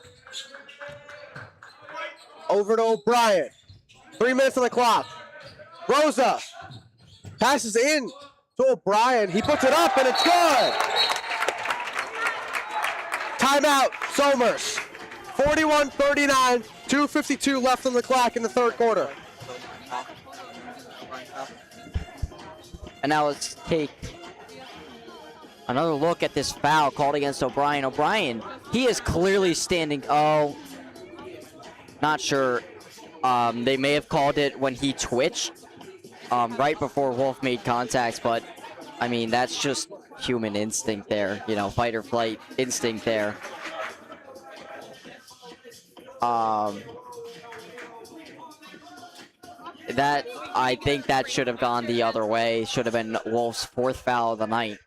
Over to O'Brien. 3 minutes on the clock. Rosa passes in to O'Brien. He puts it up, and it's good. Timeout, Somers. 41-39, 2:52 left on the clock in the third quarter. And now let's take another look at this foul called against O'Brien. O'Brien, he is clearly standing. Oh, not sure. They may have called it when he twitched right before Wolf made contact, but I mean, that's just human instinct there, you know, fight or flight instinct there. That, I think that should have gone the other way. Should have been Wolf's 4th foul of the night.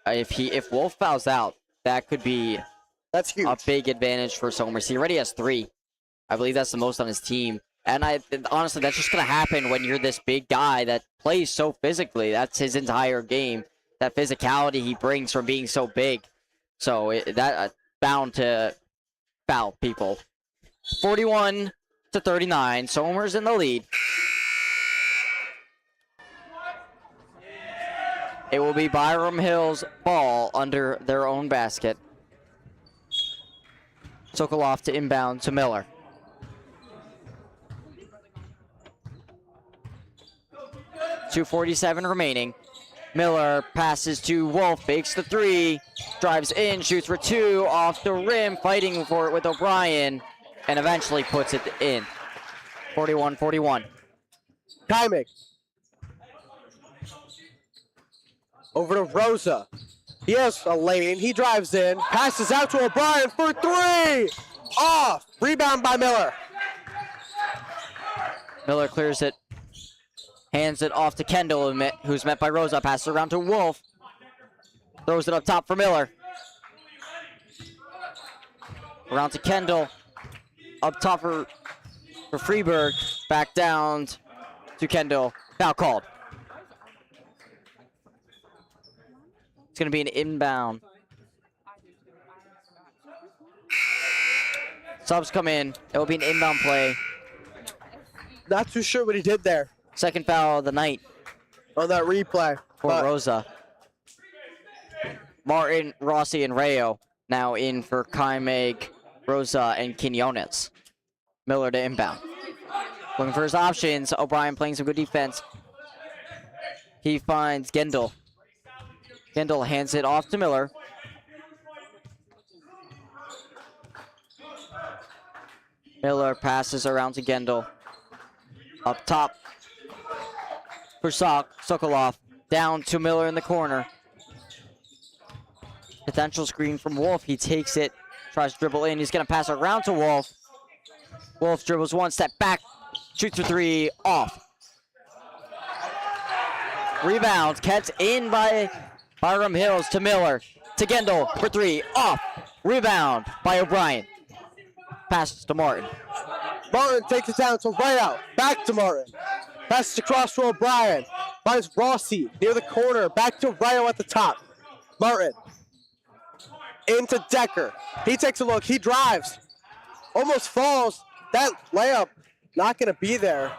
If Wolf fouls out, that could be That's huge. A big advantage for Somers. He already has 3. I believe that's the most on his team. And honestly, that's just going to happen when you're this big guy that plays so physically. That's his entire game. That physicality he brings from being so big. So that bound to foul people. 41-39. Somers in the lead. It will be Byram Hill's ball under their own basket. Sokolov to inbound to Miller. .247 remaining. Miller passes to Wolf, fakes the 3, drives in, shoots for 2, off the rim, fighting for it with O'Brien, and eventually puts it in. 41-41. Kymick. Over to Rosa. He has a lane. He drives in. Passes out to O'Brien for 3. Off. Rebound by Miller. Miller clears it. Hands it off to Kendall, who's met by Rosa. Passes around to Wolf. Throws it up top for Miller. Around to Kendall. Up top for Freeberg. Back down to Kendall. Foul called. It's going to be an inbound. Subs come in. It will be an inbound play. Not too sure what he did there. Second foul of the night. On that replay. For Rosa. Martin, Rossi, and Rayo now in for Kaimeg, Rosa, and Quinones. Miller to inbound. Looking for his options. O'Brien playing some good defense. He finds Gendel. Gendel hands it off to Miller. Miller passes around to Gendel. Up top. for Sokolov. Down to Miller in the corner. Potential screen from Wolf. He takes it. Tries to dribble in. He's going to pass around to Wolf. Wolf dribbles one step back. Shoots for three. Off. Rebound. Kept in by Byram Hills to Miller. To Gendel for three. Off. Rebound by O'Brien. Passes to Martin. Martin takes it down to right out. Back to Martin. Passes across to O'Brien. Finds Rossi near the corner. Back to Ryo at the top. Martin. Into Decker. He takes a look. He drives. Almost falls. That layup not going to be there.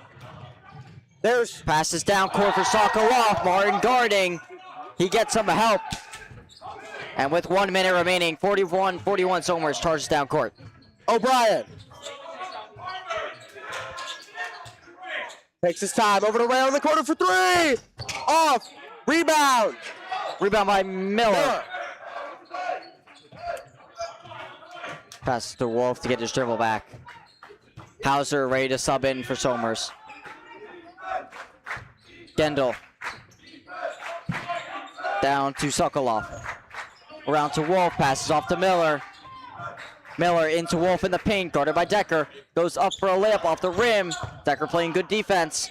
There's passes down court for Sokolov. Martin guarding. He gets some help. And with 1 minute remaining, 41-41 Somers charges down court. O'Brien. Takes his time over to Ray on the corner for three. Off. Rebound. Rebound by Miller. Pass to Wolf to get his dribble back. Hauser ready to sub in for Somers. Gendel. Down to Sokolov. Around to Wolf. Passes off to Miller. Miller into Wolf in the paint. Guarded by Decker. Goes up for a layup off the rim. Decker playing good defense.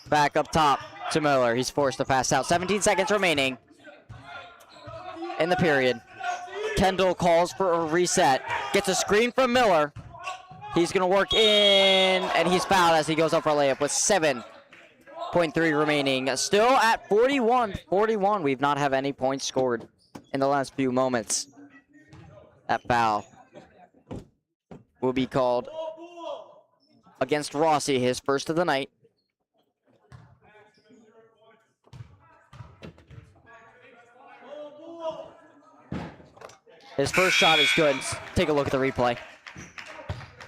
Back up top to Miller. He's forced to pass out. 17 seconds remaining in the period. Kendall calls for a reset. Gets a screen from Miller. He's going to work in, and he's fouled as he goes up for a layup with 7.3 remaining. Still at 41-41. We've not have any points scored in the last few moments. That foul will be called against Rossi, his first of the night. His first shot is good. Take a look at the replay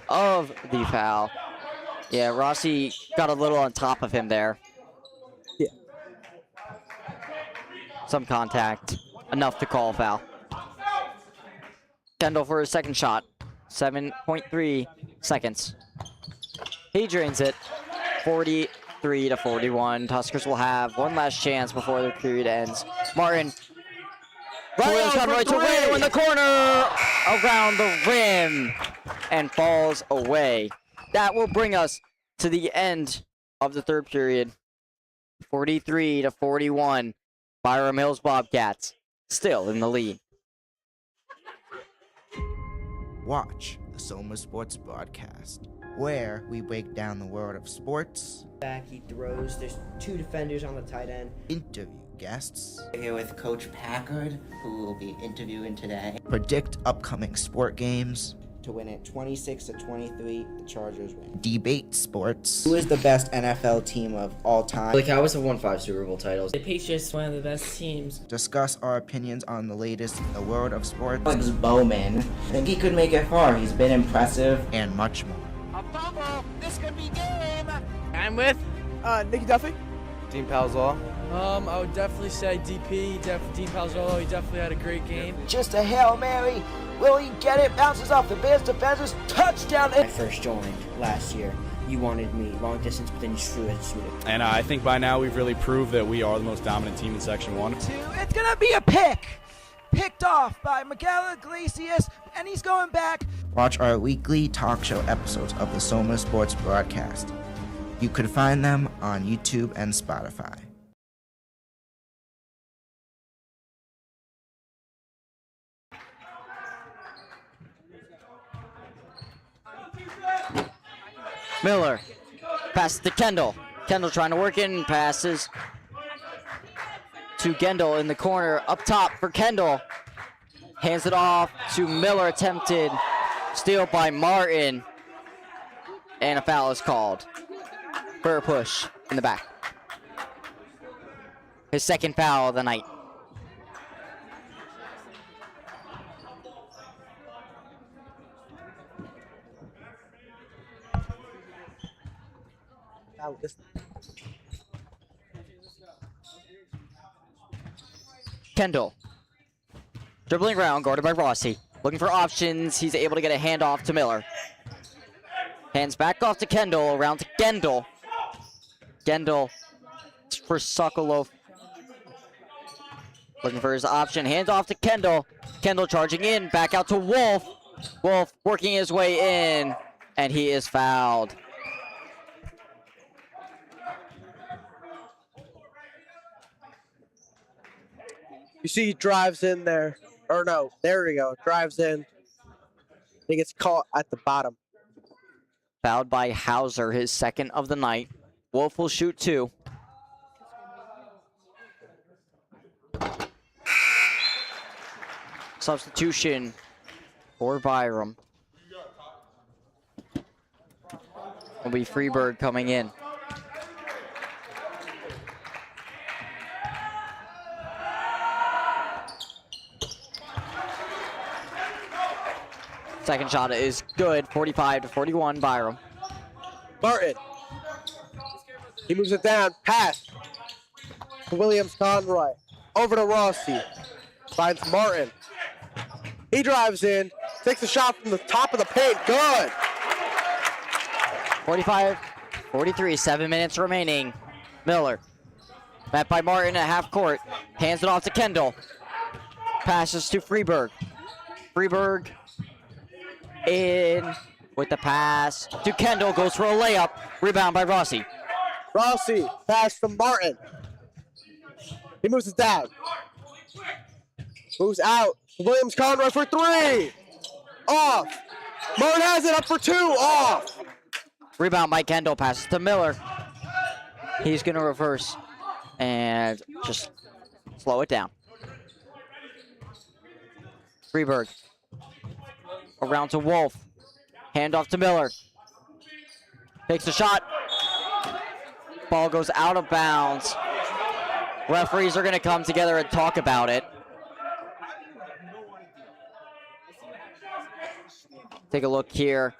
of the foul. Yeah, Rossi got a little on top of him there. Yeah. Some contact. Enough to call a foul. Kendall for his second shot. 7.3 seconds. He drains it. 43-41. Tuskers will have one last chance before the period ends. Martin. Right to Ray in the corner, around the rim, and falls away. That will bring us to the end of the third period. 43-41. Byram Hills Bobcats still in the lead. Watch the Soma Sports Broadcast, where we break down the world of sports. Back, he throws. There's two defenders on the tight end. Interview guests. We're here with Coach Packard, who will be interviewing today. Predict upcoming sport games. To win it 26-23, the Chargers win. Debate sports. Who is the best NFL team of all time? The Cowboys have won 5 Super Bowl titles. The Patriots, one of the best teams. Discuss our opinions on the latest in the world of sports. Alex Bowman. I think he could make it far. He's been impressive. And much more. A fumble. This could be game. I'm with Nicky Duffy. Dean Palzall. I would definitely say DP. Dean Palzolo. He definitely had a great game. Just a Hail Mary. Will he get it? Bounces off the Bears defenders. Touchdown. When I first joined last year, you wanted me long distance, but then you threw it. And I think by now we've really proved that we are the most dominant team in Section 1. It's going to be a pick. Picked off by Miguel Iglesias, and he's going back. Watch our weekly talk show episodes of the Soma Sports Broadcast. You could find them on YouTube and Spotify. Miller. Passes to Kendall. Kendall trying to work in. Passes to Gendel in the corner. Up top for Kendall. Hands it off to Miller. Attempted steal by Martin. And a foul is called for a push in the back. His second foul of the night. Kendall. Dribbling around, guarded by Rossi. Looking for options. He's able to get a handoff to Miller. Hands back off to Kendall, around to Gendel. Gendel for Sokolov. Looking for his option. Hands off to Kendall. Kendall charging in. Back out to Wolf. Wolf working his way in. And he is fouled. You see he drives in there. Or no, there we go. Drives in. He gets caught at the bottom. Fouled by Hauser, his second of the night. Wolf will shoot 2. Substitution for Byram. Will be Freeberg coming in. Second shot is good, 45-41, Byram. Martin. He moves it down, pass to Williams Conroy. Over to Rossi. Finds Martin. He drives in, takes a shot from the top of the paint. Good. 45-43, 7 minutes remaining. Miller. Met by Martin at half court. Hands it off to Kendall. Passes to Freeberg. Freeberg in with the pass to Kendall. Goes for a layup. Rebound by Rossi. Rossi, pass from Martin. He moves it down. Moves out. Williams Conroy for 3. Off. Martin has it up for 2. Off. Rebound by Kendall. Passes to Miller. He's going to reverse and just slow it down. Freeberg. Around to Wolf. Hand off to Miller. Takes a shot. Ball goes out of bounds. Referees are going to come together and talk about it. Take a look here.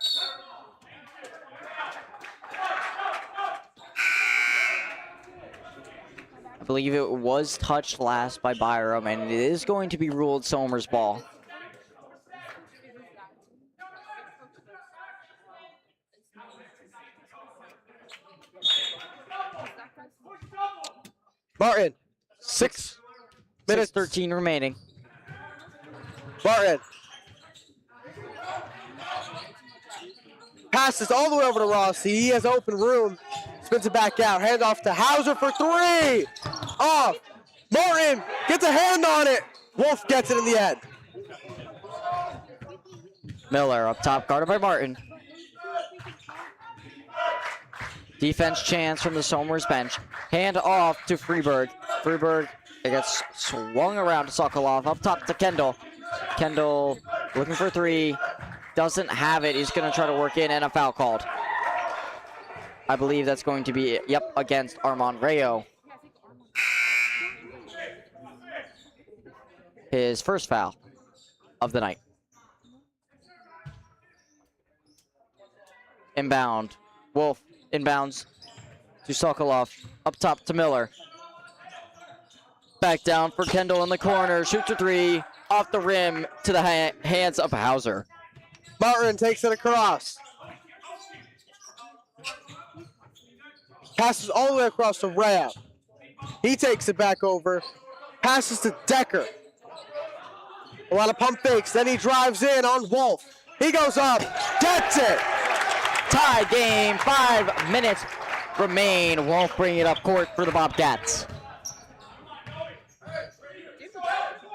I believe it was touched last by Byram, and it is going to be ruled Somers' ball. Martin. 6 minutes. 13 remaining. Martin. Passes all the way over to Rossi. He has open room. Spins it back out. Hand off to Hauser for 3. Off. Martin gets a hand on it. Wolf gets it in the end. Miller up top, guarded by Martin. Defense chance from the Somers bench. Hand off to Freeberg. Freeberg, it gets swung around to Sokolov. Up top to Kendall. Kendall looking for 3. Doesn't have it. He's going to try to work in, and a foul called. I believe that's going to be, yep, against Armand Rayo. His first foul of the night. Inbound. Wolf inbounds to Sokolov. Up top to Miller. Back down for Kendall in the corner. Shoots a 3. Off the rim to the hands of Hauser. Martin takes it across. Passes all the way across to Rayo. He takes it back over. Passes to Decker. A lot of pump fakes. Then he drives in on Wolf. He goes up. Gets it. Tie game. 5 minutes remain. Wolf bringing it up court for the Bobcats.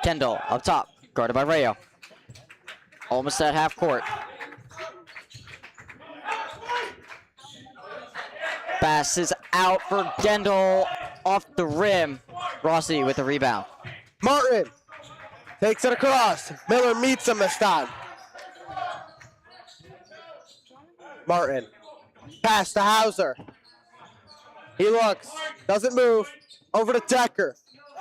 Kendall up top. Guarded by Rayo. Almost at half court. Passes out for Gendel off the rim. Rossi with the rebound. Martin takes it across. Miller meets him this time. Martin. Pass to Hauser. He looks. Doesn't move. Over to Decker.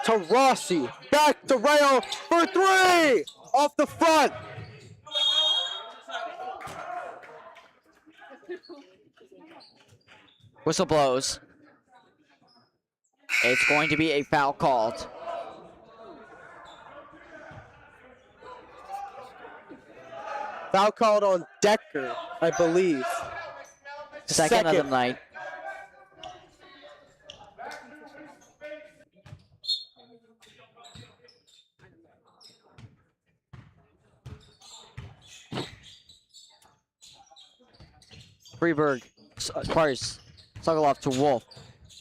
To Rossi. Back to Rayo for 3. Off the front. Whistle blows. It's going to be a foul called. Foul called on Decker, I believe. Second of the night. Freeberg acquires Sokolov to Wolf.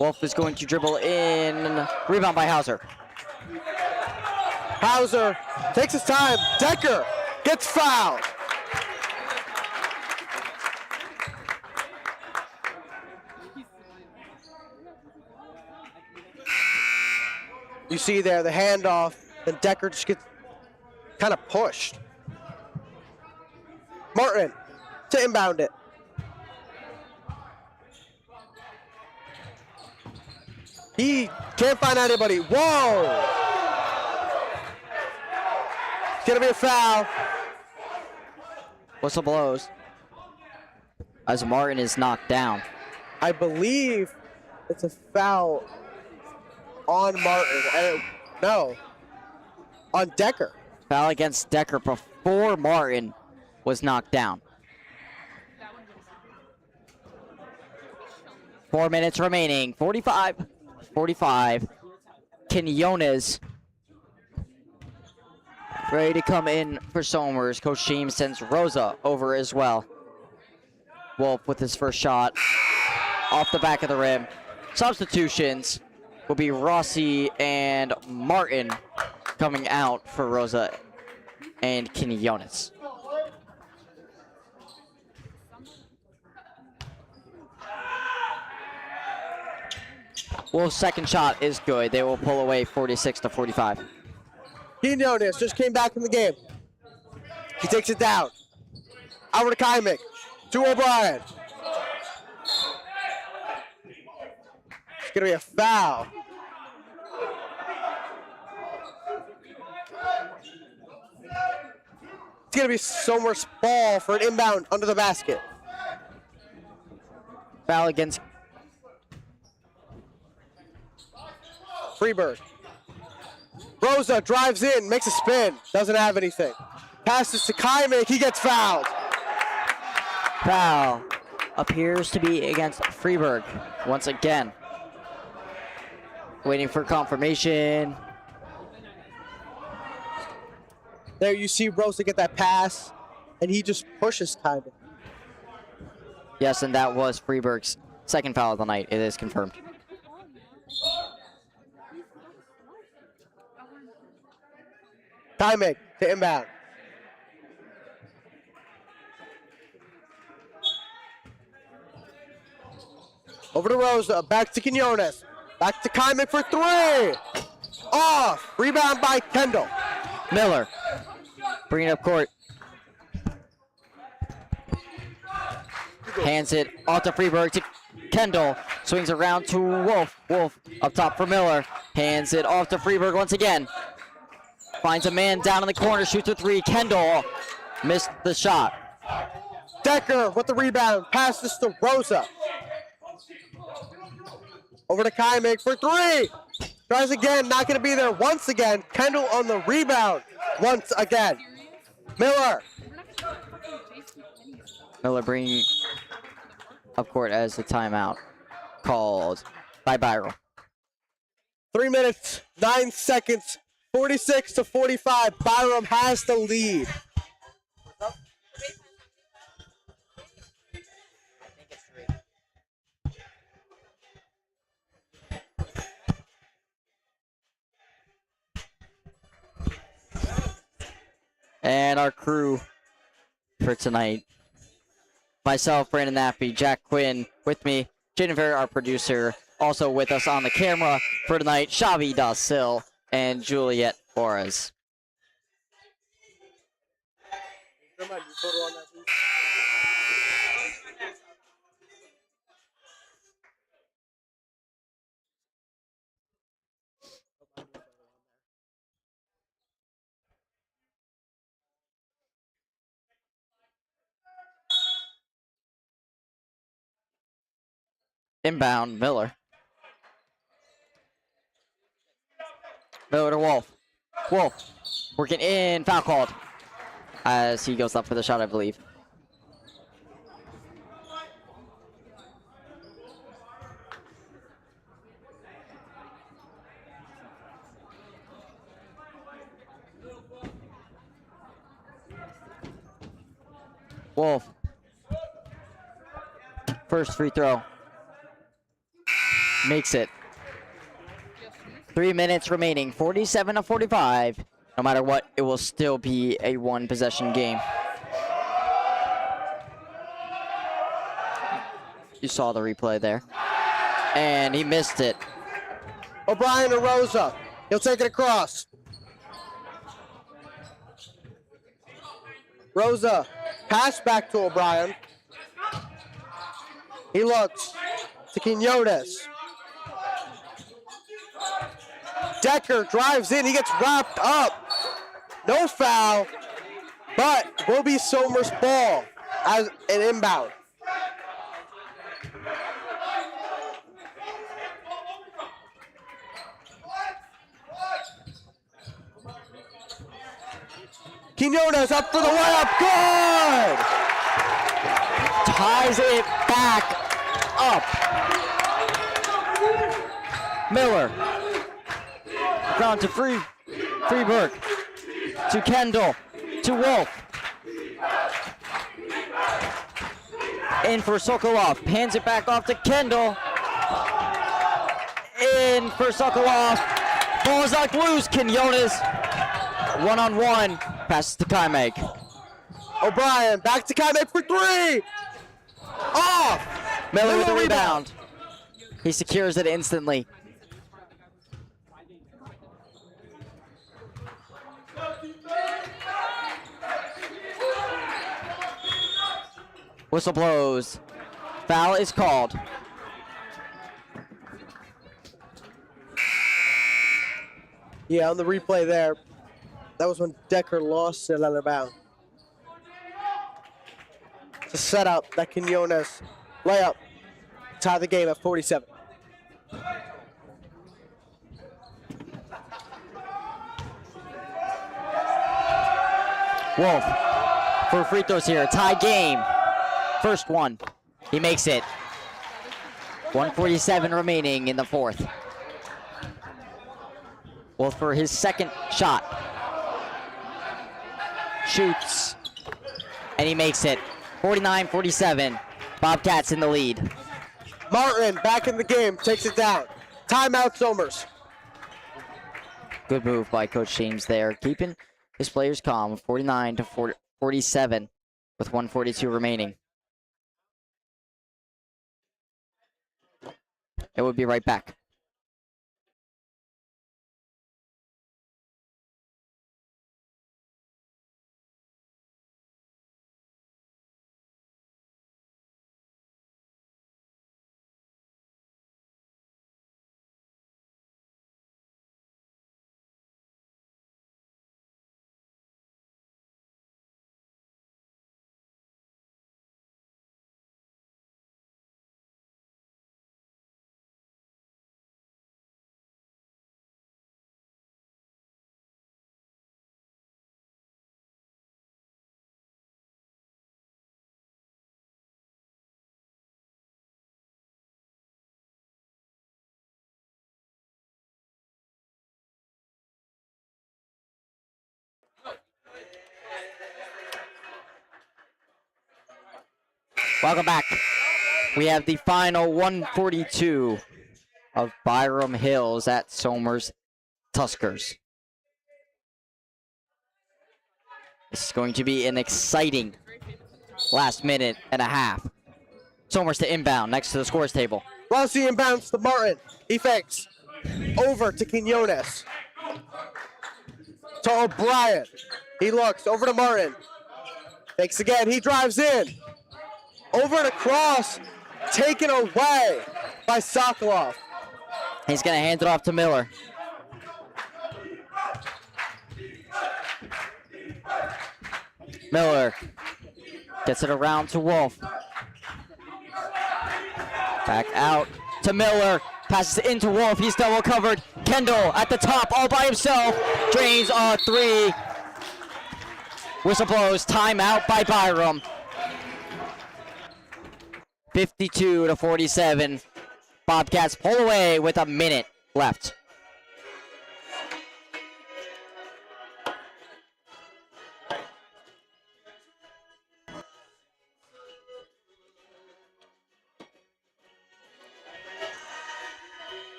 Wolf is going to dribble in. Rebound by Hauser. Hauser takes his time. Decker gets fouled. You see there the handoff, and Decker just gets kind of pushed. Martin to inbound it. He can't find anybody. Whoa! It's gonna be a foul. Whistle blows as Martin is knocked down. I believe it's a foul on Martin. No, on Decker. Foul against Decker before Martin was knocked down. 4 minutes remaining. 45. Quinones ready to come in for Somers. Coach James sends Rosa over as well. Wolf with his first shot off the back of the rim. Substitutions will be Rossi and Martin coming out for Rosa and Quinones. Wolf's second shot is good. They will pull away 46-45. Quinones just came back from the game. He takes it down. Over to Kaimik. To O'Brien. It's going to be a foul. It's going to be Somers' ball for an inbound under the basket. Foul against Freeberg. Rosa drives in, makes a spin, doesn't have anything. Passes to Kaimik, he gets fouled. Foul appears to be against Freeberg once again. Waiting for confirmation. There you see Rosa get that pass, and he just pushes Kaimik. Yes, and that was Freeberg's second foul of the night. It is confirmed. Kaimik to inbound. Over to Rosa, back to Quinones. Back to Kaimik for three. Off, rebound by Kendall. Miller, bringing up court. Hands it off to Freeberg to Kendall. Swings around to Wolf. Wolf up top for Miller. Hands it off to Freeberg once again. Finds a man down in the corner, shoots a three. Kendall missed the shot. Decker with the rebound, passes to Rosa. Over to Kaimik for three. Tries again, not gonna be there once again. Kendall on the rebound once again. Miller. Miller bringing up court as the timeout called by Byram. 3 minutes, 9 seconds, 46-45. Byram has the lead. And our crew for tonight. Myself, Brandon Nappy, Jack Quinn, with me, Jennifer, our producer, also with us on the camera for tonight, Xavi Dasil and Juliet Flores. Inbound, Miller. Miller to Wolf. Wolf working in, foul called as he goes up for the shot, I believe. Wolf First free throw. Makes it. 3 minutes remaining, 47-45. No matter what, it will still be a one-possession game. You saw the replay there. And he missed it. O'Brien to Rosa. He'll take it across. Rosa, pass back to O'Brien. He looks to Quinones. Decker drives in. He gets wrapped up. No foul, but will be Somers' ball as an inbound. Quinones up for the layup. Good! Ties it back up. Miller. Ground to Freeberg. To Kendall. To Wolf. In for Sokolov. Hands it back off to Kendall. In for Sokolov. Ball's knocked loose. Quinones. One-on-one. Passes to Kaimek. O'Brien back to Kaimek for three. Off. Miller with the rebound. He secures it instantly. Whistle blows. Foul is called. Yeah, on the replay there, that was when Decker lost it out of bounds. It's a setup that Quinones layup tie the game at 47. Wolf for free throws here. Tie game. First one. He makes it. 1:47 remaining in the fourth. Wolf for his second shot. Shoots. And he makes it. 49-47. Bobcats in the lead. Martin back in the game, takes it down. Timeout Somers. Good move by Coach James there, keeping his players calm. 49-47 with 1:42 remaining. It will be right back. Welcome back. We have the final 142 of Byram Hills at Somers Tuskers. This is going to be an exciting last minute and a half. Somers to inbound next to the scores table. Rossi inbounds to Martin. He fakes. Over to Quinones. To O'Brien. He looks over to Martin. Fakes again. He drives in. Over and across. Taken away by Sokolov. He's going to hand it off to Miller. Miller gets it around to Wolf. Back out to Miller. Passes it into Wolf. He's double covered. Kendall at the top all by himself. Drains a three. Whistle blows. Timeout by Byram. 52-47. Bobcats pull away with a minute left.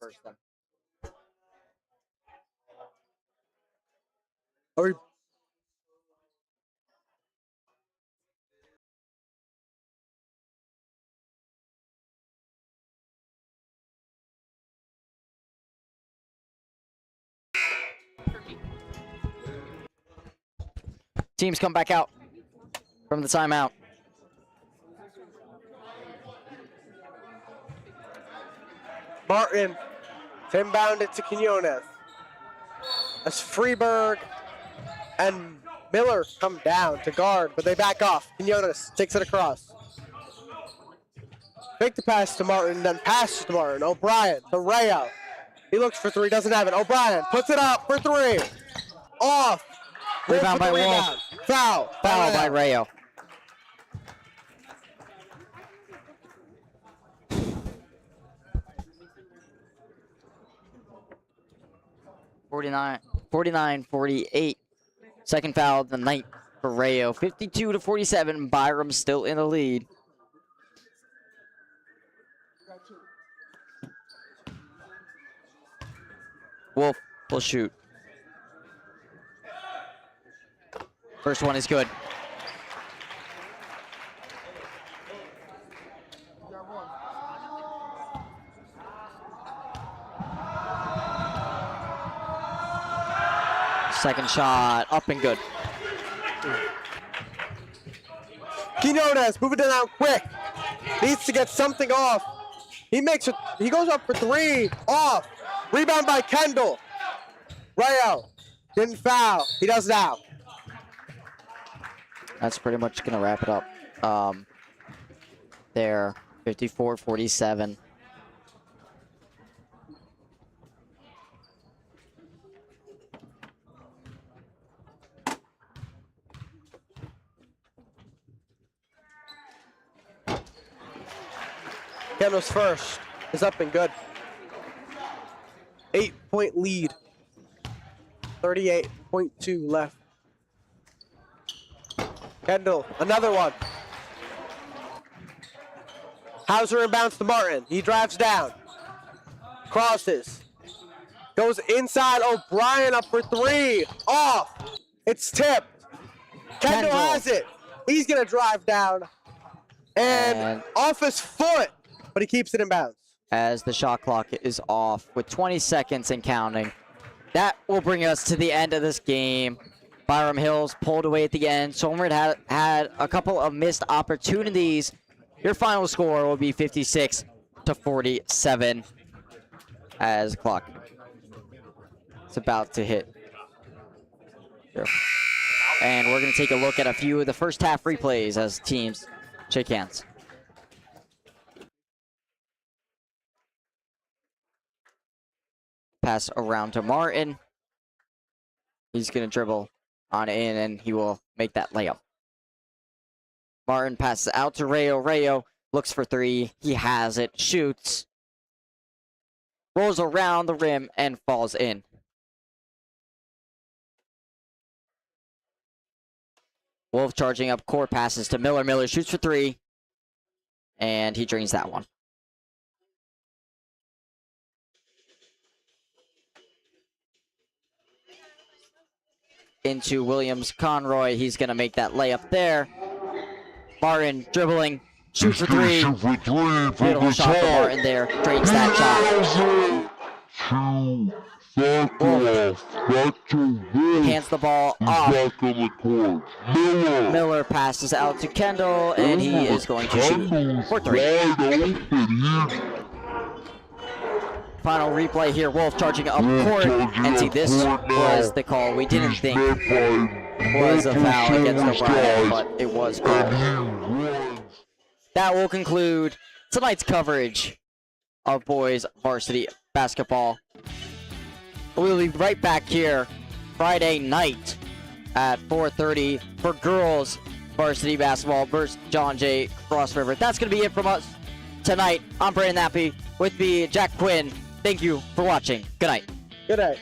first then. Are we? Teams come back out from the timeout. Martin to inbound it to Quinones. As Freeberg and Miller come down to guard, but they back off. Quinones takes it across. Fake the pass to Martin, then passes to Martin. O'Brien to Rayo. He looks for three, doesn't have it. O'Brien puts it up for three. Off. Rebound by Wolf. Foul. Foul by Rayo. $49-48. Second foul of the night for Rayo. 52-47. Byram still in the lead. Wolf will shoot. First one is good. Second shot, up and good. Quinones moving it down quick. Needs to get something off. He makes it. He goes up for three. Off. Rebound by Kendall. Rayo didn't foul. He does now. That's pretty much gonna wrap it up. There, 54-47. Kendall's first is up and good. 8-point lead. 38.2 left. Kendall, another one. Hauser inbounds to Martin. He drives down. Crosses. Goes inside. O'Brien up for three. Off. It's tipped. Kendall has it. He's going to drive down. And off his foot. But he keeps it in bounds. As the shot clock is off with 20 seconds and counting. That will bring us to the end of this game. Byram Hills pulled away at the end. Solmert had a couple of missed opportunities. Your final score will be 56-47 as the clock is about to hit. Here. And we're going to take a look at a few of the first half replays as teams shake hands. Pass around to Martin. He's going to dribble on in, and he will make that layup. Martin passes out to Rayo. Rayo looks for three. He has it. Shoots. Rolls around the rim and falls in. Wolf charging up court, passes to Miller. Miller shoots for three. And he drains that one. Into Williams Conroy. He's going to make that layup there. Martin dribbling. Shoots for three. Beautiful shot from Martin there. Drains that shot. Wolf hands the ball off. Miller passes out to Kendall, and he is going to shoot for three. Final replay here. Wolf charging up court. And see, this was the call we didn't think was a foul against O'Brien, but it was called. That will conclude tonight's coverage of boys varsity basketball. We'll be right back here Friday night at 4:30 for girls varsity basketball versus John Jay Cross River. That's going to be it from us tonight. I'm Brandon Nappy with me, Jack Quinn. Thank you for watching. Good night. Good night.